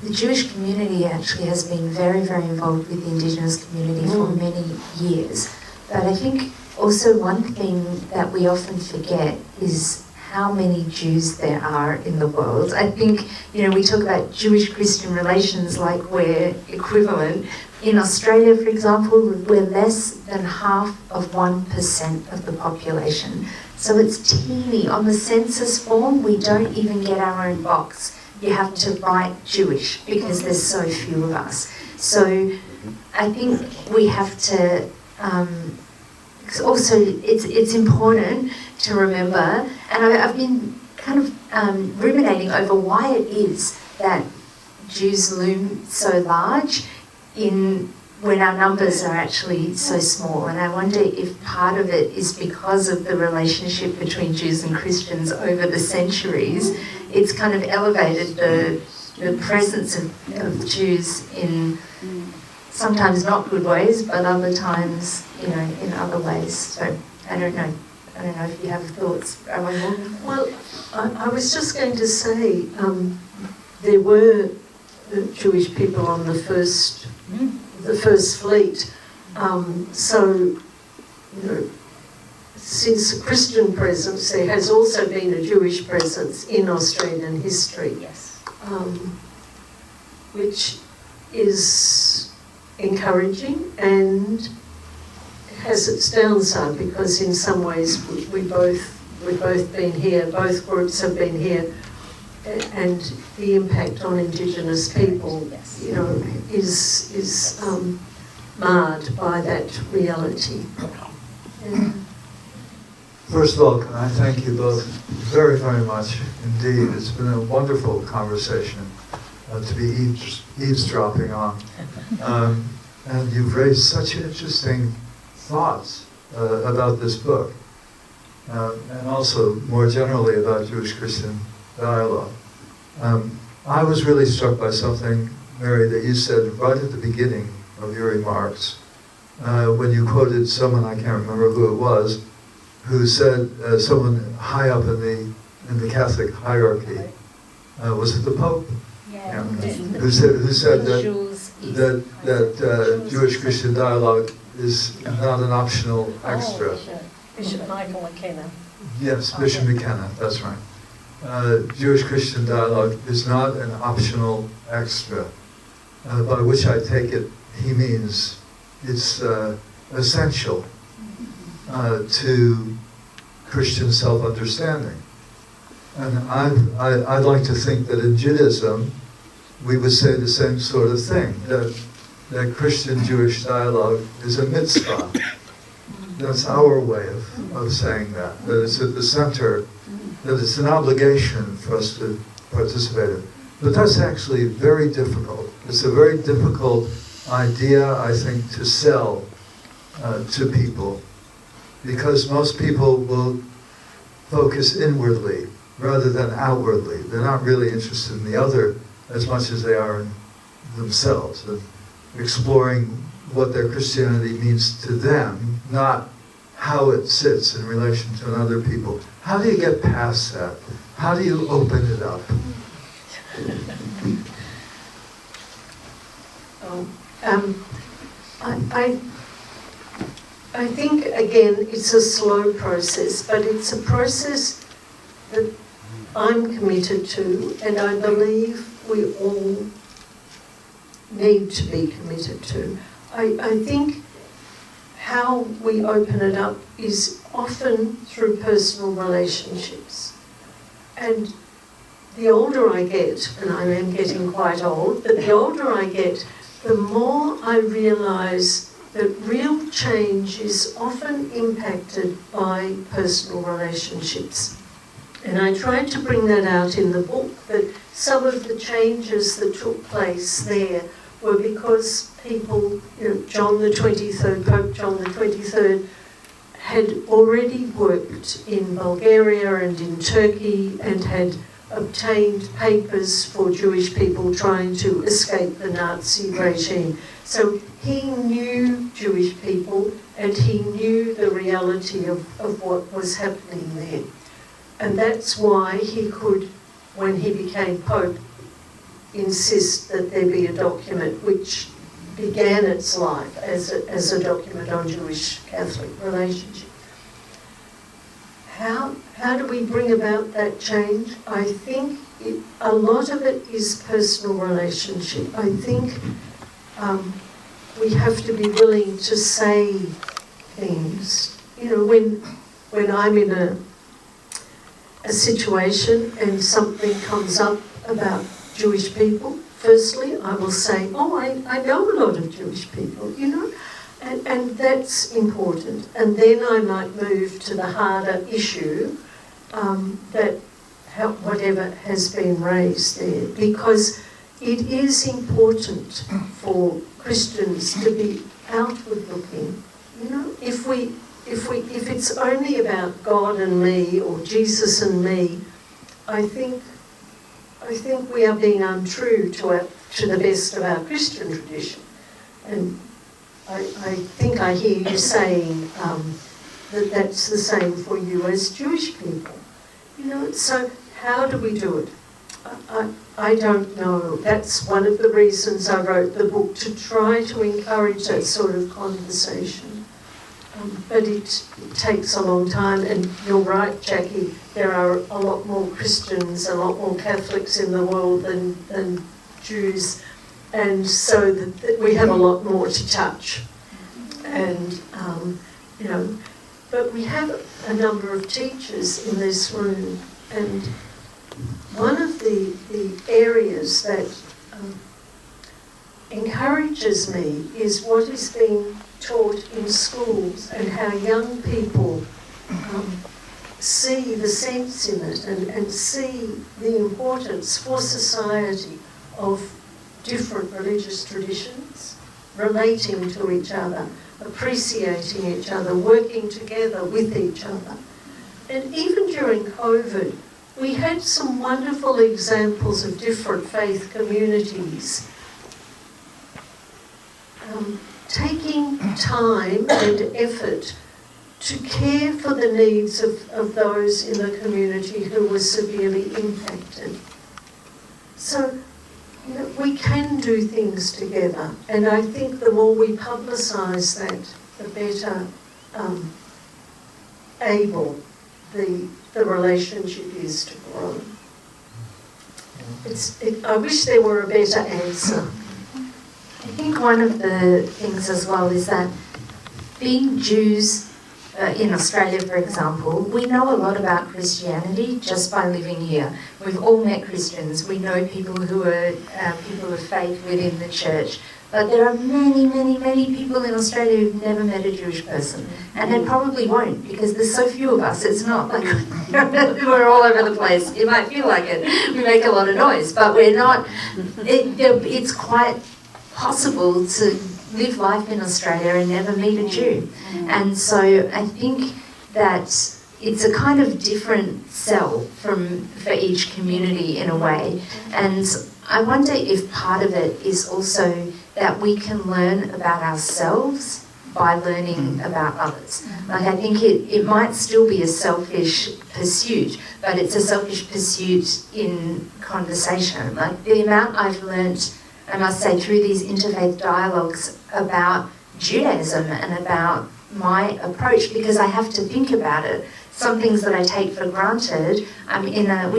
the Jewish community actually has been very, very involved with the Indigenous community for many years. But I think also one thing that we often forget is how many Jews there are in the world. I think, we talk about Jewish-Christian relations like we're equivalent. In Australia, for example, we're less than half of 1% of the population. So it's teeny. On the census form, we don't even get our own box. You have to write Jewish because there's so few of us. So I think we have to... also, it's important to remember, and I've been kind of ruminating over why it is that Jews loom so large when our numbers are actually so small. And I wonder if part of it is because of the relationship between Jews and Christians over the centuries. It's kind of elevated the presence of Jews in sometimes not good ways, but other times, in other ways. So I don't know if you have thoughts. Well, I was just going to say there were Jewish people on the first fleet. So, since the Christian presence, there has also been a Jewish presence in Australian history. Yes. Which is encouraging and has its downside, because in some ways we've both been here, both groups have been here, and the impact on Indigenous people, is marred by that reality. First of all, can I thank you both very, very much indeed. It's been a wonderful conversation to be eavesdropping on. And you've raised such interesting thoughts about this book, and also more generally about Jewish-Christian dialogue. I was really struck by something, Mary, that you said right at the beginning of your remarks, when you quoted someone, I can't remember who it was, who said, someone high up in the Catholic hierarchy, was it the Pope? Yeah. Who said that Jewish-Christian dialogue is not an optional extra. Bishop Michael McKenna. Yes, Bishop McKenna, that's right. Jewish-Christian dialogue is not an optional extra, by which I take it he means it's essential to Christian self-understanding. And I'd like to think that in Judaism, we would say the same sort of thing, that Christian-Jewish dialogue is a mitzvah. That's our way of saying that it's at the center, that it's an obligation for us to participate in. But that's actually very difficult. It's a very difficult idea, I think, to sell to people, because most people will focus inwardly rather than outwardly. They're not really interested in the other as much as they are in themselves, and exploring what their Christianity means to them, not how it sits in relation to other people. How do you get past that? How do you open it up? I think, again, it's a slow process, but it's a process that I'm committed to, and I believe we all need to be committed to. I think how we open it up is often through personal relationships. And the older I get, and I am getting quite old, but the older I get, the more I realise that real change is often impacted by personal relationships. And I tried to bring that out in the book, that some of the changes that took place there were because people, John the 23rd, Pope John the 23rd, had already worked in Bulgaria and in Turkey and had obtained papers for Jewish people trying to escape the Nazi regime. So he knew Jewish people and he knew the reality of what was happening there. And that's why he could, when he became Pope, insist that there be a document which began its life as a document on Jewish-Catholic relationship. How do we bring about that change? I think a lot of it is personal relationship. I think we have to be willing to say things. You know, when I'm in a situation and something comes up about Jewish people, firstly I will say, oh, I know a lot of Jewish people, you know, and that's important. And then I might move to the harder issue whatever has been raised there, because it is important for Christians to be outward looking. You know, if it's only about God and me or Jesus and me, I think we are being untrue to the best of our Christian tradition. And I think I hear you saying that that's the same for you as Jewish people. You know, so how do we do it? I don't know. That's one of the reasons I wrote the book, to try to encourage that sort of conversation. But it takes a long time, and you're right, Jackie, there are a lot more Christians, a lot more Catholics in the world than Jews, and so that we have a lot more to touch. And, you know, but we have a number of teachers in this room, and one of the areas that encourages me is what is being taught in schools and how young people see the sense in it and see the importance for society of different religious traditions, relating to each other, appreciating each other, working together with each other. And even during COVID, we had some wonderful examples of different faith communities taking time and effort to care for the needs of those in the community who were severely impacted. So, you know, we can do things together, and I think the more we publicise that, the better able the relationship is to grow. I wish there were a better answer. I think one of the things as well is that being Jews in Australia, for example, we know a lot about Christianity just by living here. We've all met Christians. We know people who are people of faith within the church. But there are many, many, many people in Australia who've never met a Jewish person. And they probably won't, because there's so few of us. It's not like we're all over the place. You might feel like it. We make a lot of noise, but we're not. It's quite possible to live life in Australia and never meet a Jew. And so I think that it's a kind of different sell for each community in a way. And I wonder if part of it is also that we can learn about ourselves by learning about others. Like, I think it might still be a selfish pursuit, but it's a selfish pursuit in conversation. Like, the amount I've learnt, I must say, through these interfaith dialogues about Judaism and about my approach, because I have to think about it. Some things that I take for granted. We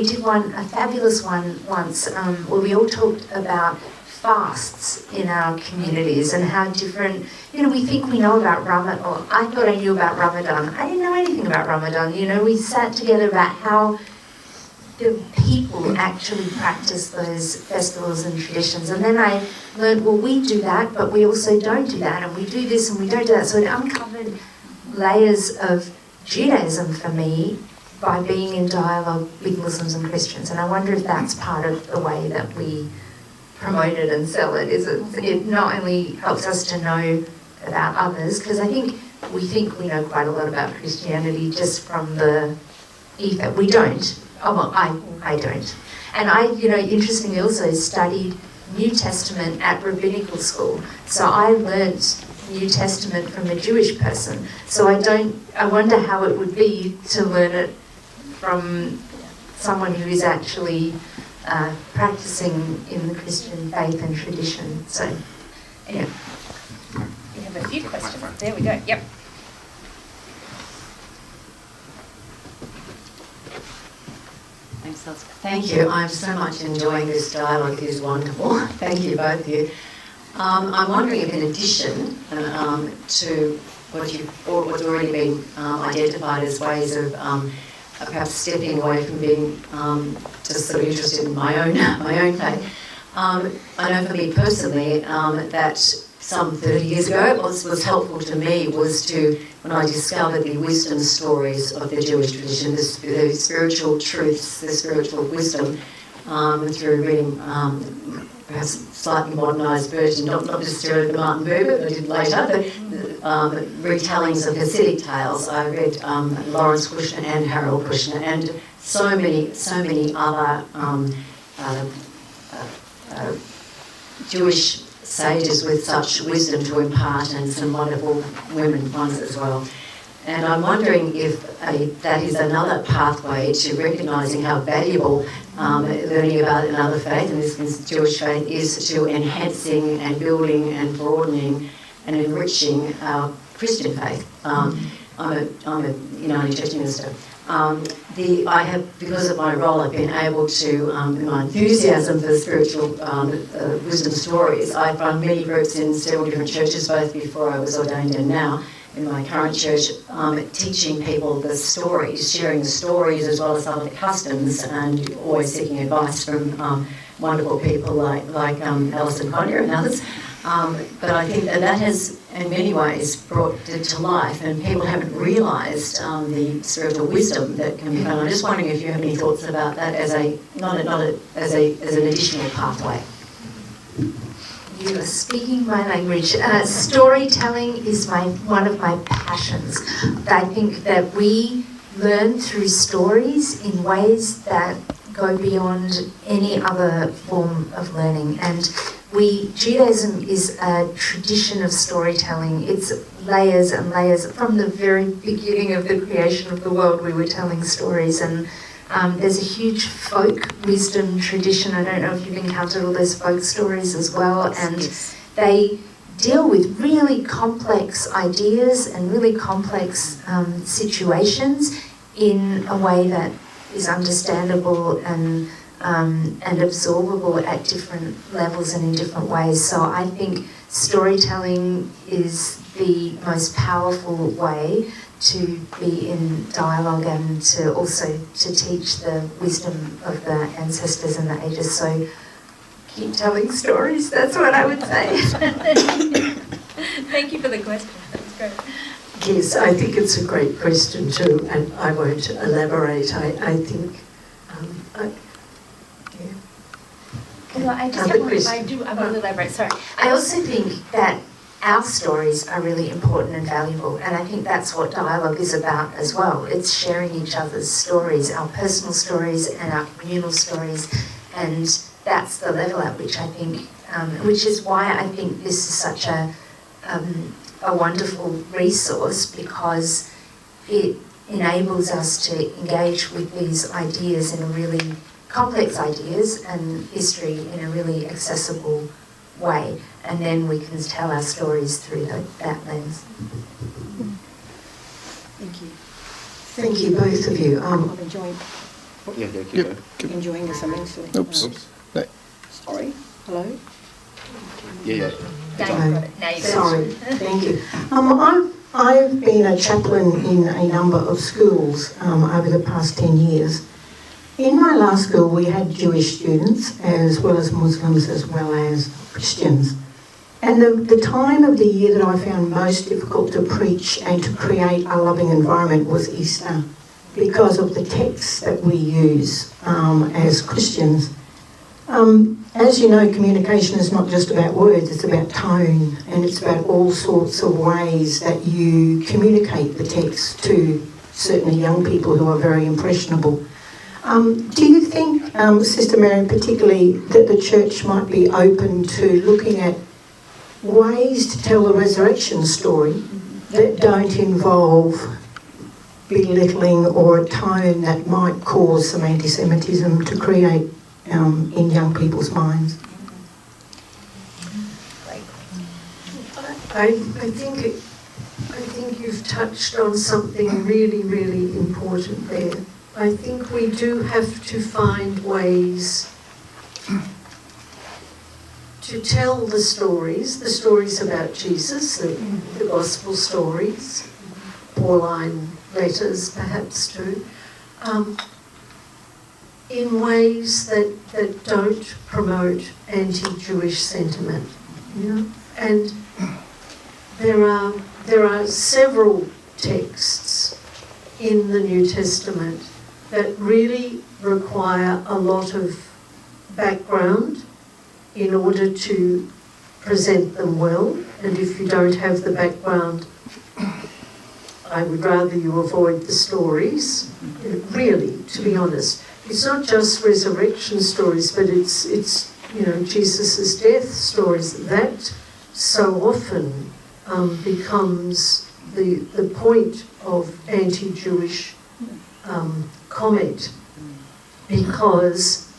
did a fabulous one once where we all talked about fasts in our communities and how different, we think we know about Ramadan, or I thought I knew about Ramadan. I didn't know anything about Ramadan. We sat together about how the people actually practice those festivals and traditions. And then I learned, well, we do that, but we also don't do that, and we do this and we don't do that. So it uncovered layers of Judaism for me by being in dialogue with Muslims and Christians. And I wonder if that's part of the way that we promote it and sell it. It not only helps us to know about others, because I think we know quite a lot about Christianity just from the ether. We don't. Oh, well, I don't. And I, interestingly also studied New Testament at rabbinical school. So I learnt New Testament from a Jewish person. So I wonder how it would be to learn it from someone who is actually practicing in the Christian faith and tradition. So, yeah. We have a few questions. There we go. Yep. Thanks, Elspeth. Thank you. I'm so much enjoying this dialogue. It is wonderful. Thank you, both of you. I'm wondering if, in addition to what's already been identified as ways of perhaps stepping away from being just sort of interested in my own faith, I know for me personally that some 30 years ago, what was helpful to me was when I discovered the wisdom stories of the Jewish tradition, the spiritual truths, the spiritual wisdom, through reading perhaps slightly modernised version, not necessarily the Martin Buber that I did later, but retellings of Hasidic tales. I read Lawrence Kushner and Harold Kushner and so many other Jewish sages with such wisdom to impart, and some wonderful women ones as well. And I'm wondering if that is another pathway to recognising how valuable learning about another faith, and this is Jewish faith, is to enhancing and building and broadening and enriching our Christian faith. I'm a United Church minister. Because of my role, I've been able to, my enthusiasm for spiritual wisdom stories. I've run many groups in several different churches, both before I was ordained and now in my current church, teaching people the stories, sharing the stories as well as some of the customs, and always seeking advice from wonderful people like Alison Collier and others. But I think that has, in many ways, brought it to life, and people haven't realised the spiritual wisdom that can be found. I'm just wondering if you have any thoughts about that as an additional pathway. You are speaking my language. Storytelling is one of my passions. I think that we learn through stories in ways that go beyond any other form of learning. And Judaism is a tradition of storytelling. It's layers and layers. From the very beginning of the creation of the world, we were telling stories, and there's a huge folk wisdom tradition. I don't know if you've encountered all those folk stories as well, and they deal with really complex ideas and really complex situations in a way that is understandable and absorbable at different levels and in different ways. So I think storytelling is the most powerful way to be in dialogue and to also to teach the wisdom of the ancestors and the ages. So keep telling stories, that's what I would say. Thank you for the question. That's great. Yes, I think it's a great question too, and I won't elaborate. I think, Well, I want to elaborate, sorry. I also think that our stories are really important and valuable, and I think that's what dialogue is about as well. It's sharing each other's stories, our personal stories and our communal stories, and that's the level at which I think, which is why I think this is such a wonderful resource, because it enables us to engage with these ideas in a really complex ideas and history in a really accessible way, and then we can tell our stories through that lens. Thank you. thank you, both of you. I'm enjoying, enjoying this immensely. Oops. No. Sorry. Hello? Yeah. Now you've got it. Now you've got Sorry, thank you. I've been a chaplain in a number of schools over the past 10 years. In my last school, we had Jewish students, as well as Muslims, as well as Christians. And the time of the year that I found most difficult to preach and to create a loving environment was Easter, because of the texts that we use as Christians. As you know, communication is not just about words, it's about tone, and it's about all sorts of ways that you communicate the text to certainly young people who are very impressionable. Do you think, Sister Mary particularly, that the church might be open to looking at ways to tell the resurrection story that don't involve belittling or a tone that might cause some anti-Semitism, to create in young people's minds. I think you've touched on something really, really important there. I think we do have to find ways to tell the stories about Jesus, the gospel stories, Pauline letters perhaps too, in ways that don't promote anti-Jewish sentiment, you know. And there are several texts in the New Testament that really require a lot of background in order to present them well. And if you don't have the background, I would rather you avoid the stories. Really, to be honest, it's not just resurrection stories, but it's you know, Jesus's death stories. That so often becomes the point of anti-Jewish comment, because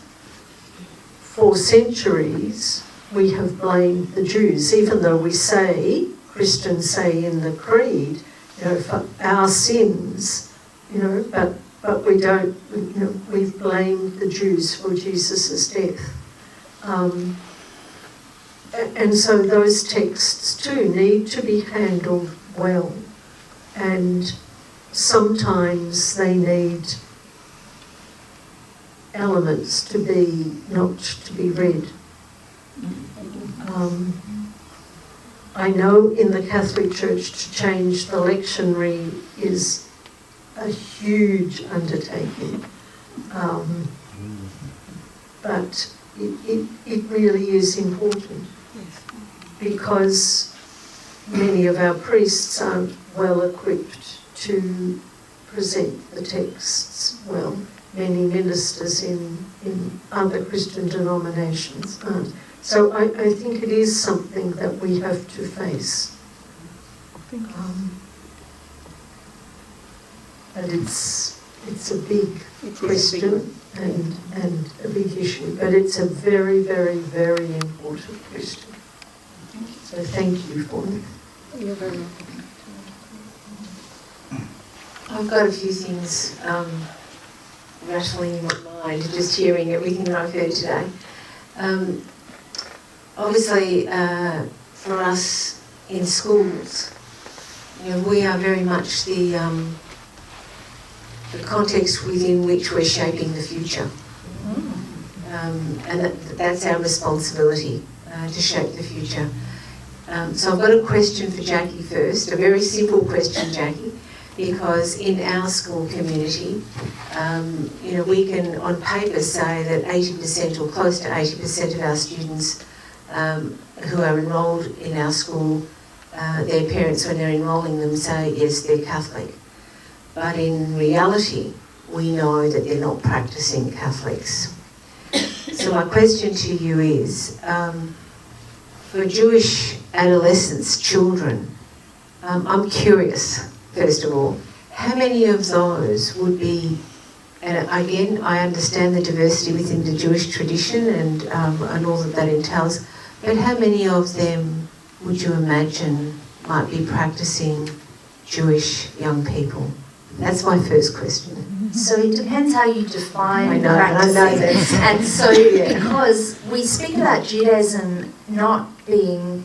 for centuries we have blamed the Jews, even though we say, Christians say in the creed, you know, for our sins, you know, but we don't, you know, we've blamed the Jews for Jesus' death. And so those texts too need to be handled well, and sometimes they need elements to be not to be read. I know in the Catholic Church to change the lectionary is a huge undertaking, but it really is important, because many of our priests aren't well equipped to present the texts well. Many ministers in other Christian denominations aren't. So I think it is something that we have to face. But it's a big question and a big issue, but it's a very, very, very important question. So thank you for it. You're very welcome. I've got a few things rattling in my mind, just hearing everything that I've heard today. Obviously, for us in schools, you know, we are very much the context within which we're shaping the future. And that's our responsibility, to shape the future. So I've got a question for Jackie first, a very simple question, Jackie, because in our school community, you know, we can on paper say that 80% or close to 80% of our students who are enrolled in our school, their parents, when they're enrolling them, say yes, they're Catholic. But in reality, we know that they're not practicing Catholics. So my question to you is, for Jewish adolescents, children, I'm curious, first of all, how many of those would be, and again, I understand the diversity within the Jewish tradition and all that entails, but how many of them would you imagine might be practicing Jewish young people? That's my first question. So it depends how you define practicing. I know this. And so because we speak about Judaism not being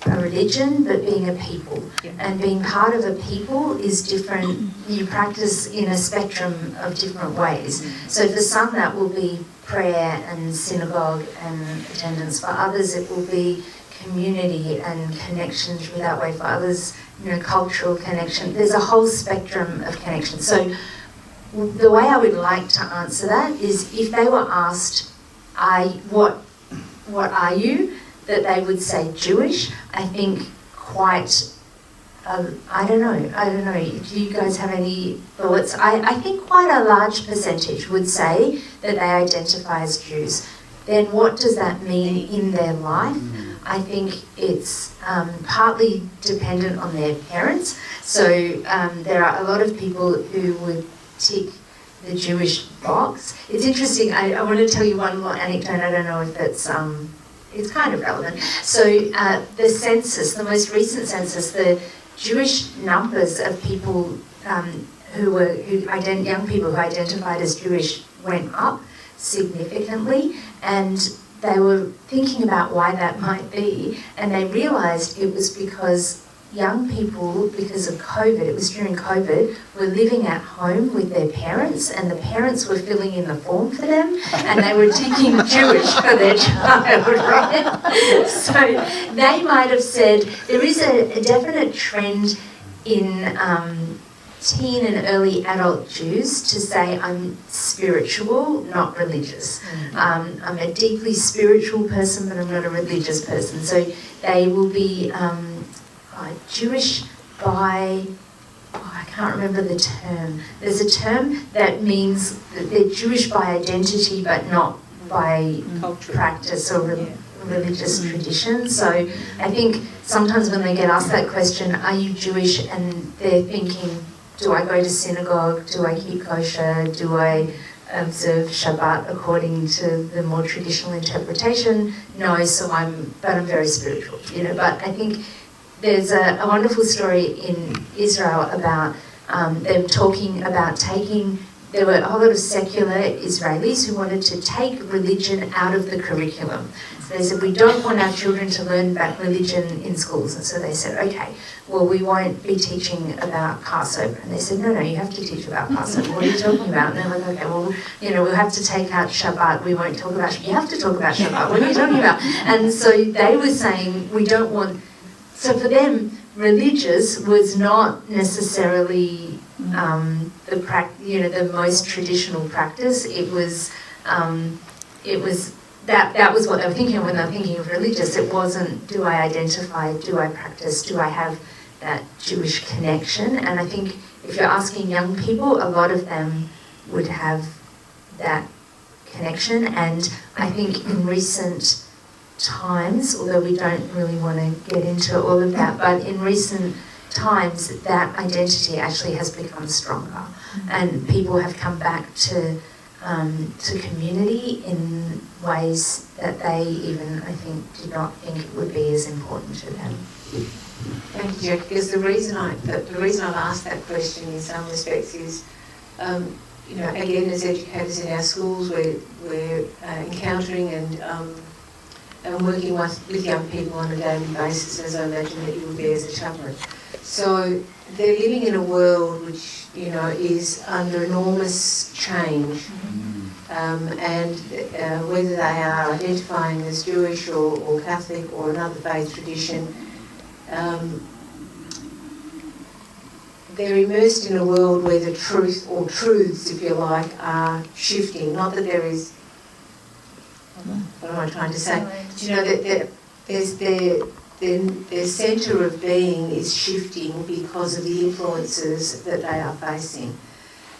a religion, but being a people. Yeah. And being part of a people is different. You practice in a spectrum of different ways. So for some that will be prayer and synagogue and attendance. For others it will be community and connection through that way. For others, you know, cultural connection. There's a whole spectrum of connection. So the way I would like to answer that is if they were asked, what are you? That they would say Jewish. I think quite, I don't know, do you guys have any thoughts? I think quite a large percentage would say that they identify as Jews. Then what does that mean in their life? I think it's partly dependent on their parents. So there are a lot of people who would tick the Jewish box. It's interesting. I want to tell you one more anecdote. I don't know if it's kind of relevant. So the census, the most recent census, the Jewish numbers of people young people who identified as Jewish went up significantly, and they were thinking about why that might be, and they realised it was because young people, because of COVID, it was during COVID, were living at home with their parents, and the parents were filling in the form for them, and they were ticking Jewish for their child, right? So they might have said, there is a definite trend in teen and early adult Jews to say, I'm spiritual, not religious. I'm a deeply spiritual person, but I'm not a religious person. So they will be Jewish by, I can't remember the term. There's a term that means that they're Jewish by identity, but not by practice or religious tradition. So I think sometimes when they get asked that question, are you Jewish? And they're thinking, do I go to synagogue? Do I keep kosher? Do I observe Shabbat according to the more traditional interpretation? No, but I'm very spiritual, But I think there's a wonderful story in Israel about them talking about there were a whole lot of secular Israelis who wanted to take religion out of the curriculum. So they said, we don't want our children to learn about religion in schools. And so they said, okay, well, we won't be teaching about Passover. And they said, no, you have to teach about Passover. What are you talking about? And they're like, okay, well, we'll have to take out Shabbat. We won't talk about Shabbat. You have to talk about Shabbat. What are you talking about? And so they were saying, we don't want... So for them, religious was not necessarily the most traditional practice. It was that was what they were thinking when they were thinking of religious. It wasn't, do I identify, do I practice, do I have that Jewish connection? And I think if you're asking young people, a lot of them would have that connection. And I think in recent times, although we don't really want to get into all of that, but in recent times that identity actually has become stronger, and people have come back to community in ways that they even, I think, did not think it would be as important to them. Thank you, Jack. Because the reason I've asked that question in some respects is, again, as educators in our schools, we're encountering and working with young people on a daily basis, as I imagine that you would be as a chaplain. So they're living in a world which, is under enormous change. And whether they are identifying as Jewish or Catholic or another faith tradition, they're immersed in a world where the truth, or truths, if you like, are shifting. Not that there is... What am I trying to say? That their centre of being is shifting because of the influences that they are facing.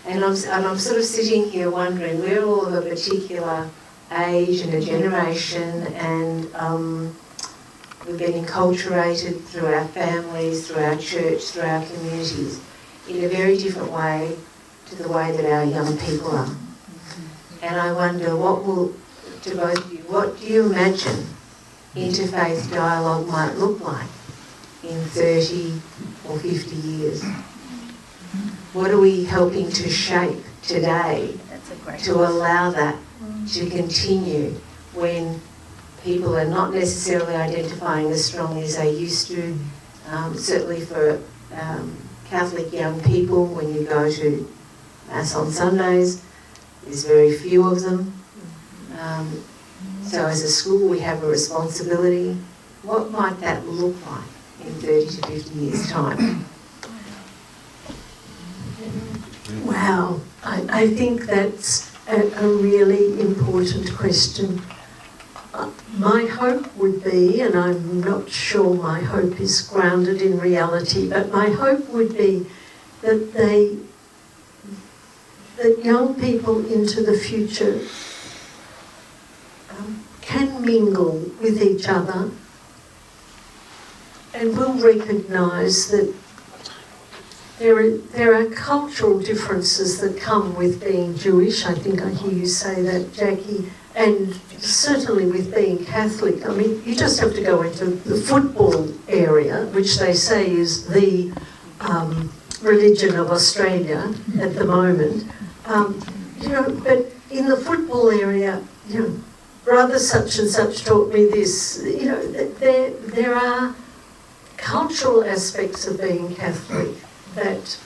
And I'm sort of sitting here wondering, we're all of a particular age and a generation, and we've been enculturated through our families, through our church, through our communities, in a very different way to the way that our young people are. And I wonder, to both of you, what do you imagine interfaith dialogue might look like in 30 or 50 years? What are we helping to shape today to allow that to continue when people are not necessarily identifying as strongly as they used to? Certainly for Catholic young people, when you go to Mass on Sundays, there's very few of them. So as a school we have a responsibility. What might that look like in 30 to 50 years' time? Wow, I think that's a really important question. My hope would be, and I'm not sure my hope is grounded in reality, but my hope would be that young people into the future can mingle with each other and will recognise that there are cultural differences that come with being Jewish. I think I hear you say that, Jackie, and certainly with being Catholic. I mean, you just have to go into the football area, which they say is the religion of Australia at the moment. But in the football area, brother such and such taught me this. There are cultural aspects of being Catholic that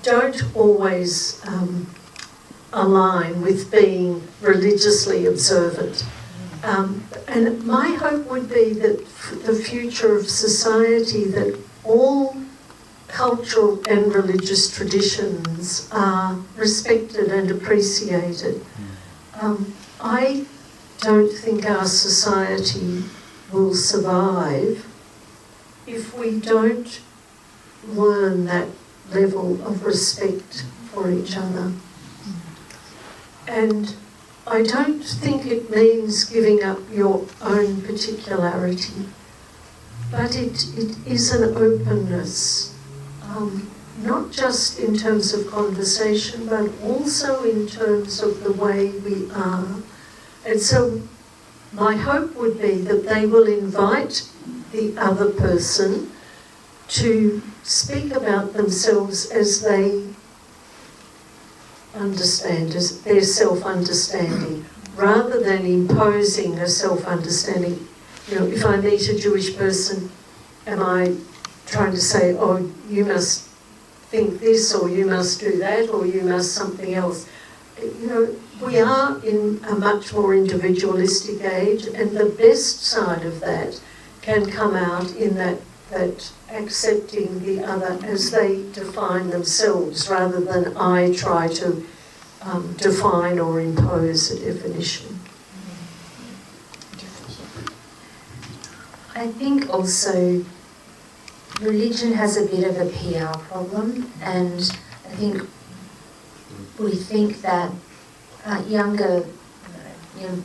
don't always align with being religiously observant. And my hope would be that for the future of society, that all cultural and religious traditions are respected and appreciated. I don't think our society will survive if we don't learn that level of respect for each other. And I don't think it means giving up your own particularity, but it is an openness, not just in terms of conversation, but also in terms of the way we are. And so my hope would be that they will invite the other person to speak about themselves as they understand, as their self-understanding, rather than imposing a self-understanding. If I meet a Jewish person, am I trying to say, oh, you must think this, or you must do that, or you must something else? We are in a much more individualistic age, and the best side of that can come out in that accepting the other as they define themselves, rather than I try to define or impose a definition. I think also religion has a bit of a PR problem, and I think we think that younger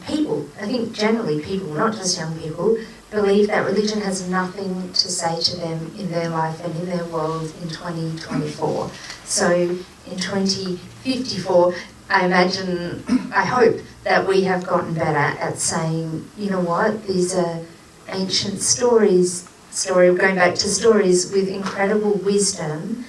people, I think generally people, not just young people, believe that religion has nothing to say to them in their life and in their world in 2024. So in 2054, I hope that we have gotten better at saying, you know what, these are ancient stories, going back to stories with incredible wisdom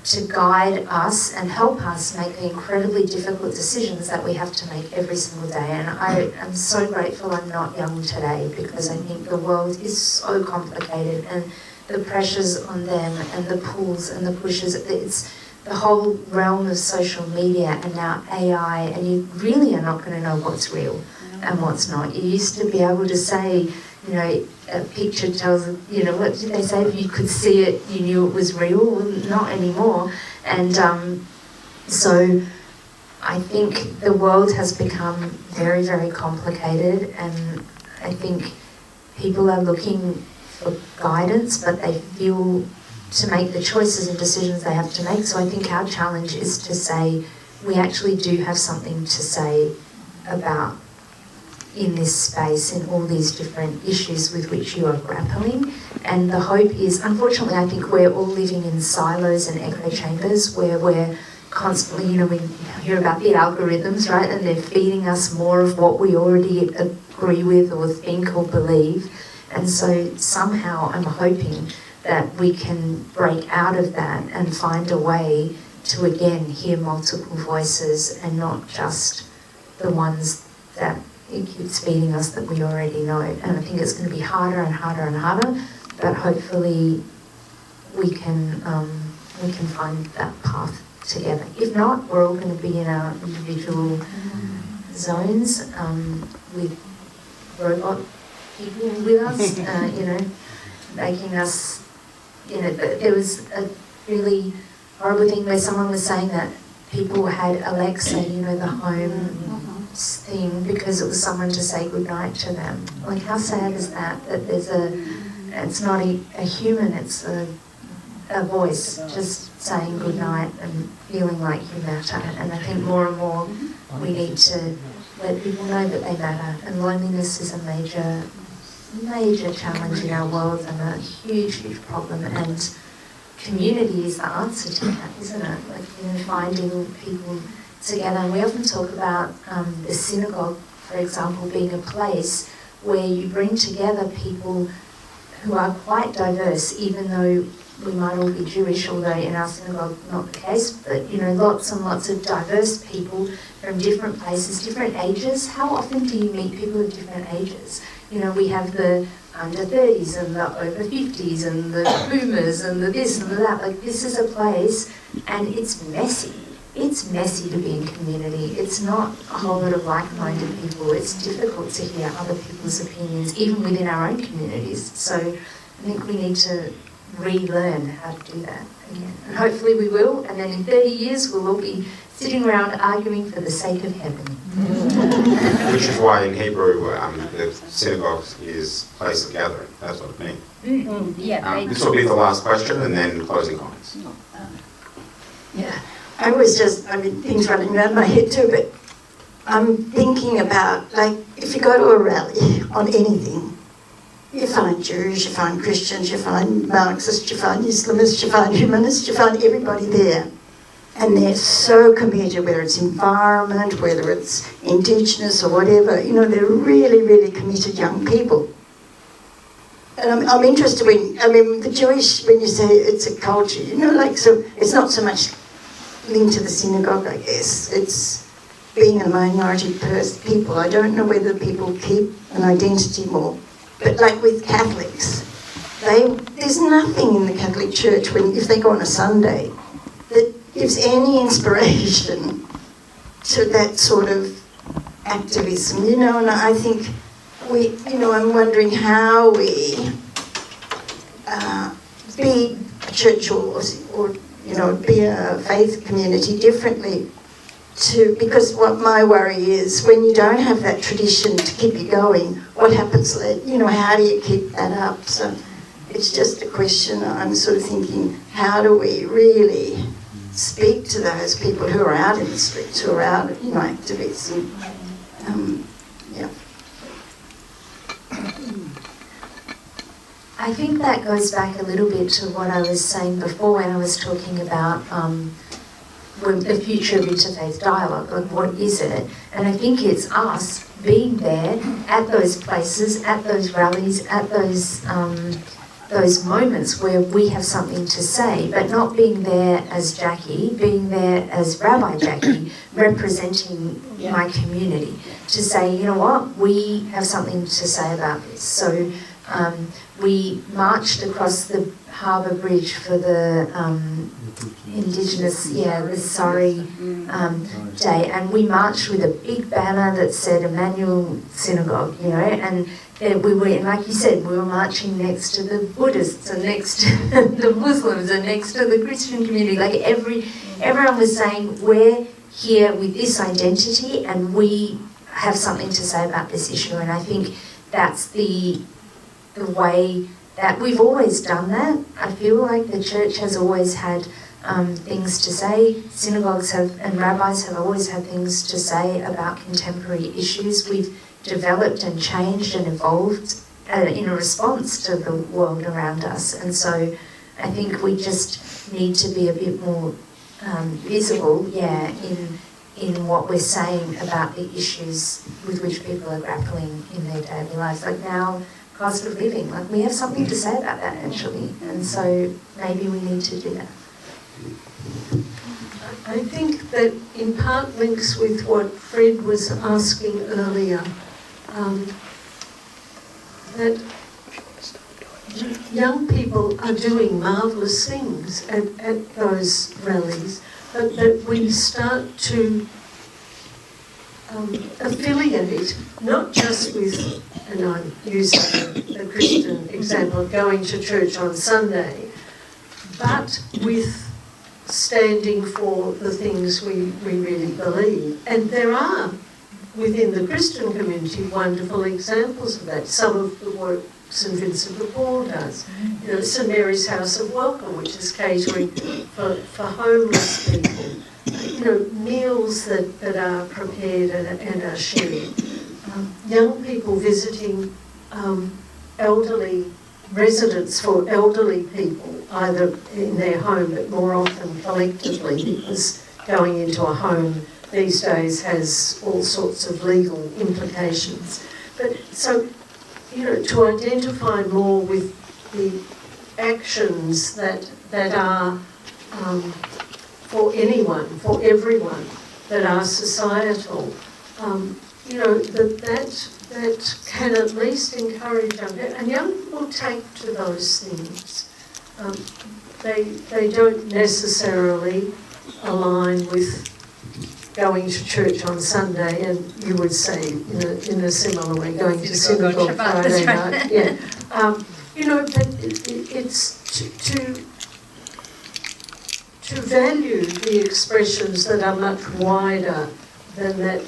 to guide us and help us make the incredibly difficult decisions that we have to make every single day. And I am so grateful I'm not young today, because I think the world is so complicated, and the pressures on them and the pulls and the pushes, it's the whole realm of social media and now AI, and you really are not going to know what's real and what's not. You used to be able to say, a picture tells, what did they say? If you could see it, you knew it was real. Well, not anymore. And so I think the world has become very, very complicated, and I think people are looking for guidance, but they feel to make the choices and decisions they have to make. So I think our challenge is to say, we actually do have something to say about in this space, in all these different issues with which you are grappling. And the hope is, unfortunately, I think we're all living in silos and echo chambers where we're constantly, we hear about the algorithms, right? And they're feeding us more of what we already agree with or think or believe. And so somehow I'm hoping that we can break out of that and find a way to again hear multiple voices and not just the ones that it keeps feeding us that we already know. And I think it's going to be harder and harder and harder, but hopefully we can find that path together. If not, we're all going to be in our individual zones with robot people with us, making us, there was a really horrible thing where someone was saying that people had Alexa, the home thing, because it was someone to say goodnight to them. Like, how sad is that? That there's it's not a human, it's a voice just saying goodnight and feeling like you matter. And I think more and more we need to let people know that they matter. And loneliness is a major major challenge in our world and a huge, huge problem. And community is the answer to that, isn't it? Like, finding people together. And we often talk about the synagogue, for example, being a place where you bring together people who are quite diverse, even though we might all be Jewish, although in our synagogue not the case, but lots and lots of diverse people from different places, different ages. How often do you meet people of different ages? We have the under 30s and the over 50s and the boomers and the this and the that. Like, this is a place, and it's messy. It's messy to be in community. It's not a whole lot of like-minded people. It's difficult to hear other people's opinions, even within our own communities. So I think we need to relearn how to do that again. And hopefully we will, and then in 30 years we'll all be sitting around arguing for the sake of heaven. Which is why in Hebrew the synagogue is place of gathering. That's what it means. Yeah. This will be the last question and then closing comments. Yeah, I was things running around my head too, but I'm thinking about, like, if you go to a rally on anything, you find Jews, you find Christians, you find Marxists, you find Islamists, you find humanists, you find everybody there. And they're so committed, whether it's environment, whether it's Indigenous or whatever, they're really, really committed young people. And I'm interested the Jewish, when you say it's a culture, so it's not so much linked to the synagogue, I guess. It's being a minority people. I don't know whether people keep an identity more. But like with Catholics, there's nothing in the Catholic Church if they go on a Sunday that gives any inspiration to that sort of activism, and I think I'm wondering how we be a church or be a faith community differently because what my worry is, when you don't have that tradition to keep you going, what happens later? How do you keep that up? So it's just a question. I'm sort of thinking, how do we really speak to those people who are out in the streets, who are out, activism? Yeah. I think that goes back a little bit to what I was saying before when I was talking about the future of interfaith dialogue, like what is it? And I think it's us being there at those places, at those rallies, at those moments where we have something to say, but not being there as Jackie, being there as Rabbi Jackie, representing my community, to say, you know what, we have something to say about this. So we marched across the harbour bridge for the Indigenous, the Sorry Day, and we marched with a big banner that said Emmanuel Synagogue, and we were, like you said, we were marching next to the Buddhists and next to the Muslims and next to the Christian community. Like everyone was saying, we're here with this identity and we have something to say about this issue. And I think that's the way that we've always done that. I feel like the church has always had things to say. Synagogues and rabbis have always had things to say about contemporary issues. We've developed and changed and evolved in a response to the world around us. And so I think we just need to be a bit more visible, in what we're saying about the issues with which people are grappling in their daily lives. Like now, cost of living, like we have something to say about that actually. And so maybe we need to do that. I think that in part links with what Fred was asking earlier, that young people are doing marvellous things at those rallies, but that we start to affiliate not just with, and I'm using the Christian example of going to church on Sunday, but with standing for the things we really believe. And there are, within the Christian community, wonderful examples of that. Some of the work St Vincent de Paul does. St Mary's House of Welcome, which is catering for homeless people. Meals that are prepared and are shared. Young people visiting elderly residence for elderly people, either in their home but more often collectively, because going into a home these days has all sorts of legal implications. But so, to identify more with the actions that are for anyone, for everyone, that are societal, that can at least encourage young people. And young people take to those things. They don't necessarily align with going to church on Sunday, and you would say in a similar way, going to synagogue Friday night. Yeah, but it's to value the expressions that are much wider than that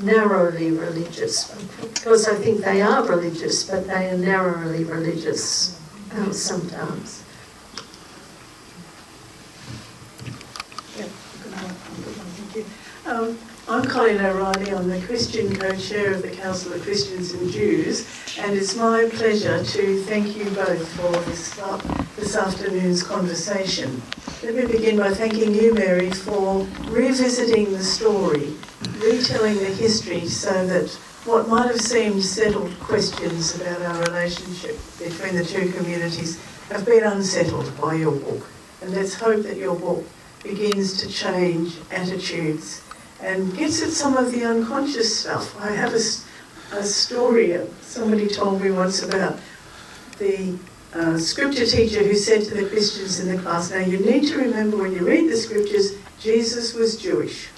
narrowly religious, because I think they are religious, but they are narrowly religious sometimes. I'm Colleen O'Reilly. I'm the Christian co-chair of the Council of Christians and Jews, and it's my pleasure to thank you both for this afternoon's conversation. Let me begin by thanking you, Mary, for revisiting the story, retelling the history so that what might have seemed settled questions about our relationship between the two communities have been unsettled by your book. And let's hope that your book begins to change attitudes and gets at some of the unconscious stuff. I have a story somebody told me once about the scripture teacher who said to the Christians in the class, now you need to remember when you read the scriptures, Jesus was Jewish.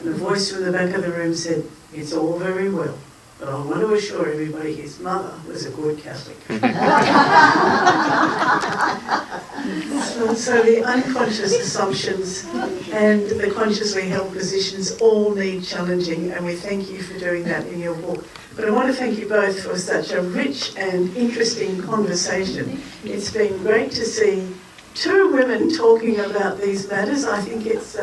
And a voice from the back of the room said, it's all very well, but I want to assure everybody his mother was a good Catholic. So the unconscious assumptions and the consciously held positions all need challenging, and we thank you for doing that in your book. But I want to thank you both for such a rich and interesting conversation. It's been great to see two women talking about these matters. I think it's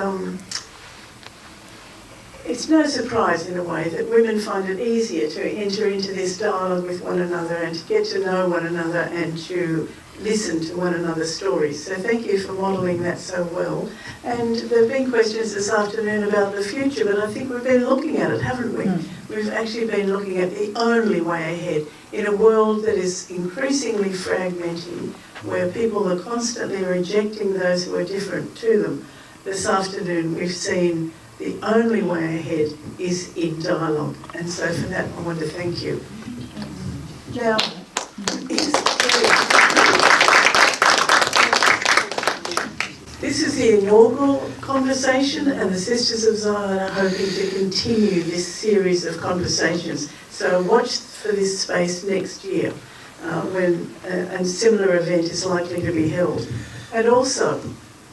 no surprise in a way that women find it easier to enter into this dialogue with one another and to get to know one another and to listen to one another's stories. So thank you for modelling that so well. And there have been questions this afternoon about the future, but I think we've been looking at it, haven't we? We've actually been looking at the only way ahead in a world that is increasingly fragmenting, where people are constantly rejecting those who are different to them. This afternoon we've seen the only way ahead is in dialogue, and so for that I want to thank you. Now, this is the inaugural conversation, and the Sisters of Zion are hoping to continue this series of conversations. So watch for this space next year when a similar event is likely to be held. And also,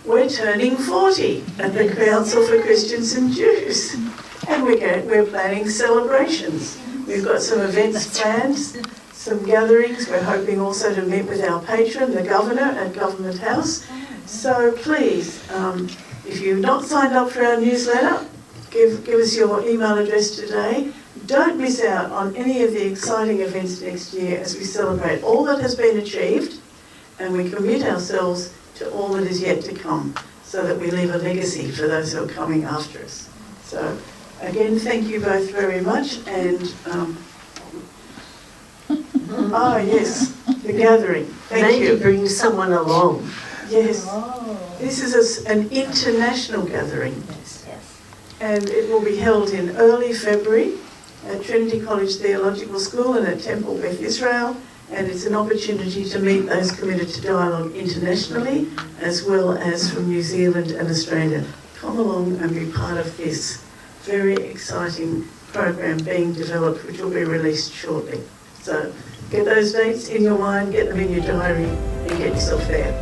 we're turning 40 at the Council for Christians and Jews, and we're planning celebrations. We've got some events planned, some gatherings. We're hoping also to meet with our patron, the Governor, at Government House. So please, if you've not signed up for our newsletter, give us your email address today. Don't miss out on any of the exciting events next year as we celebrate all that has been achieved, and we commit ourselves to all that is yet to come, so that we leave a legacy for those who are coming after us. So again, thank you both very much. And yes, the gathering. Thank you. Maybe bring someone along. Yes, this is an international gathering. Yes. And it will be held in early February at Trinity College Theological School and at Temple Beth Israel. And it's an opportunity to meet those committed to dialogue internationally, as well as from New Zealand and Australia. Come along and be part of this very exciting program being developed, which will be released shortly. So get those dates in your mind, get them in your diary, and get yourself there.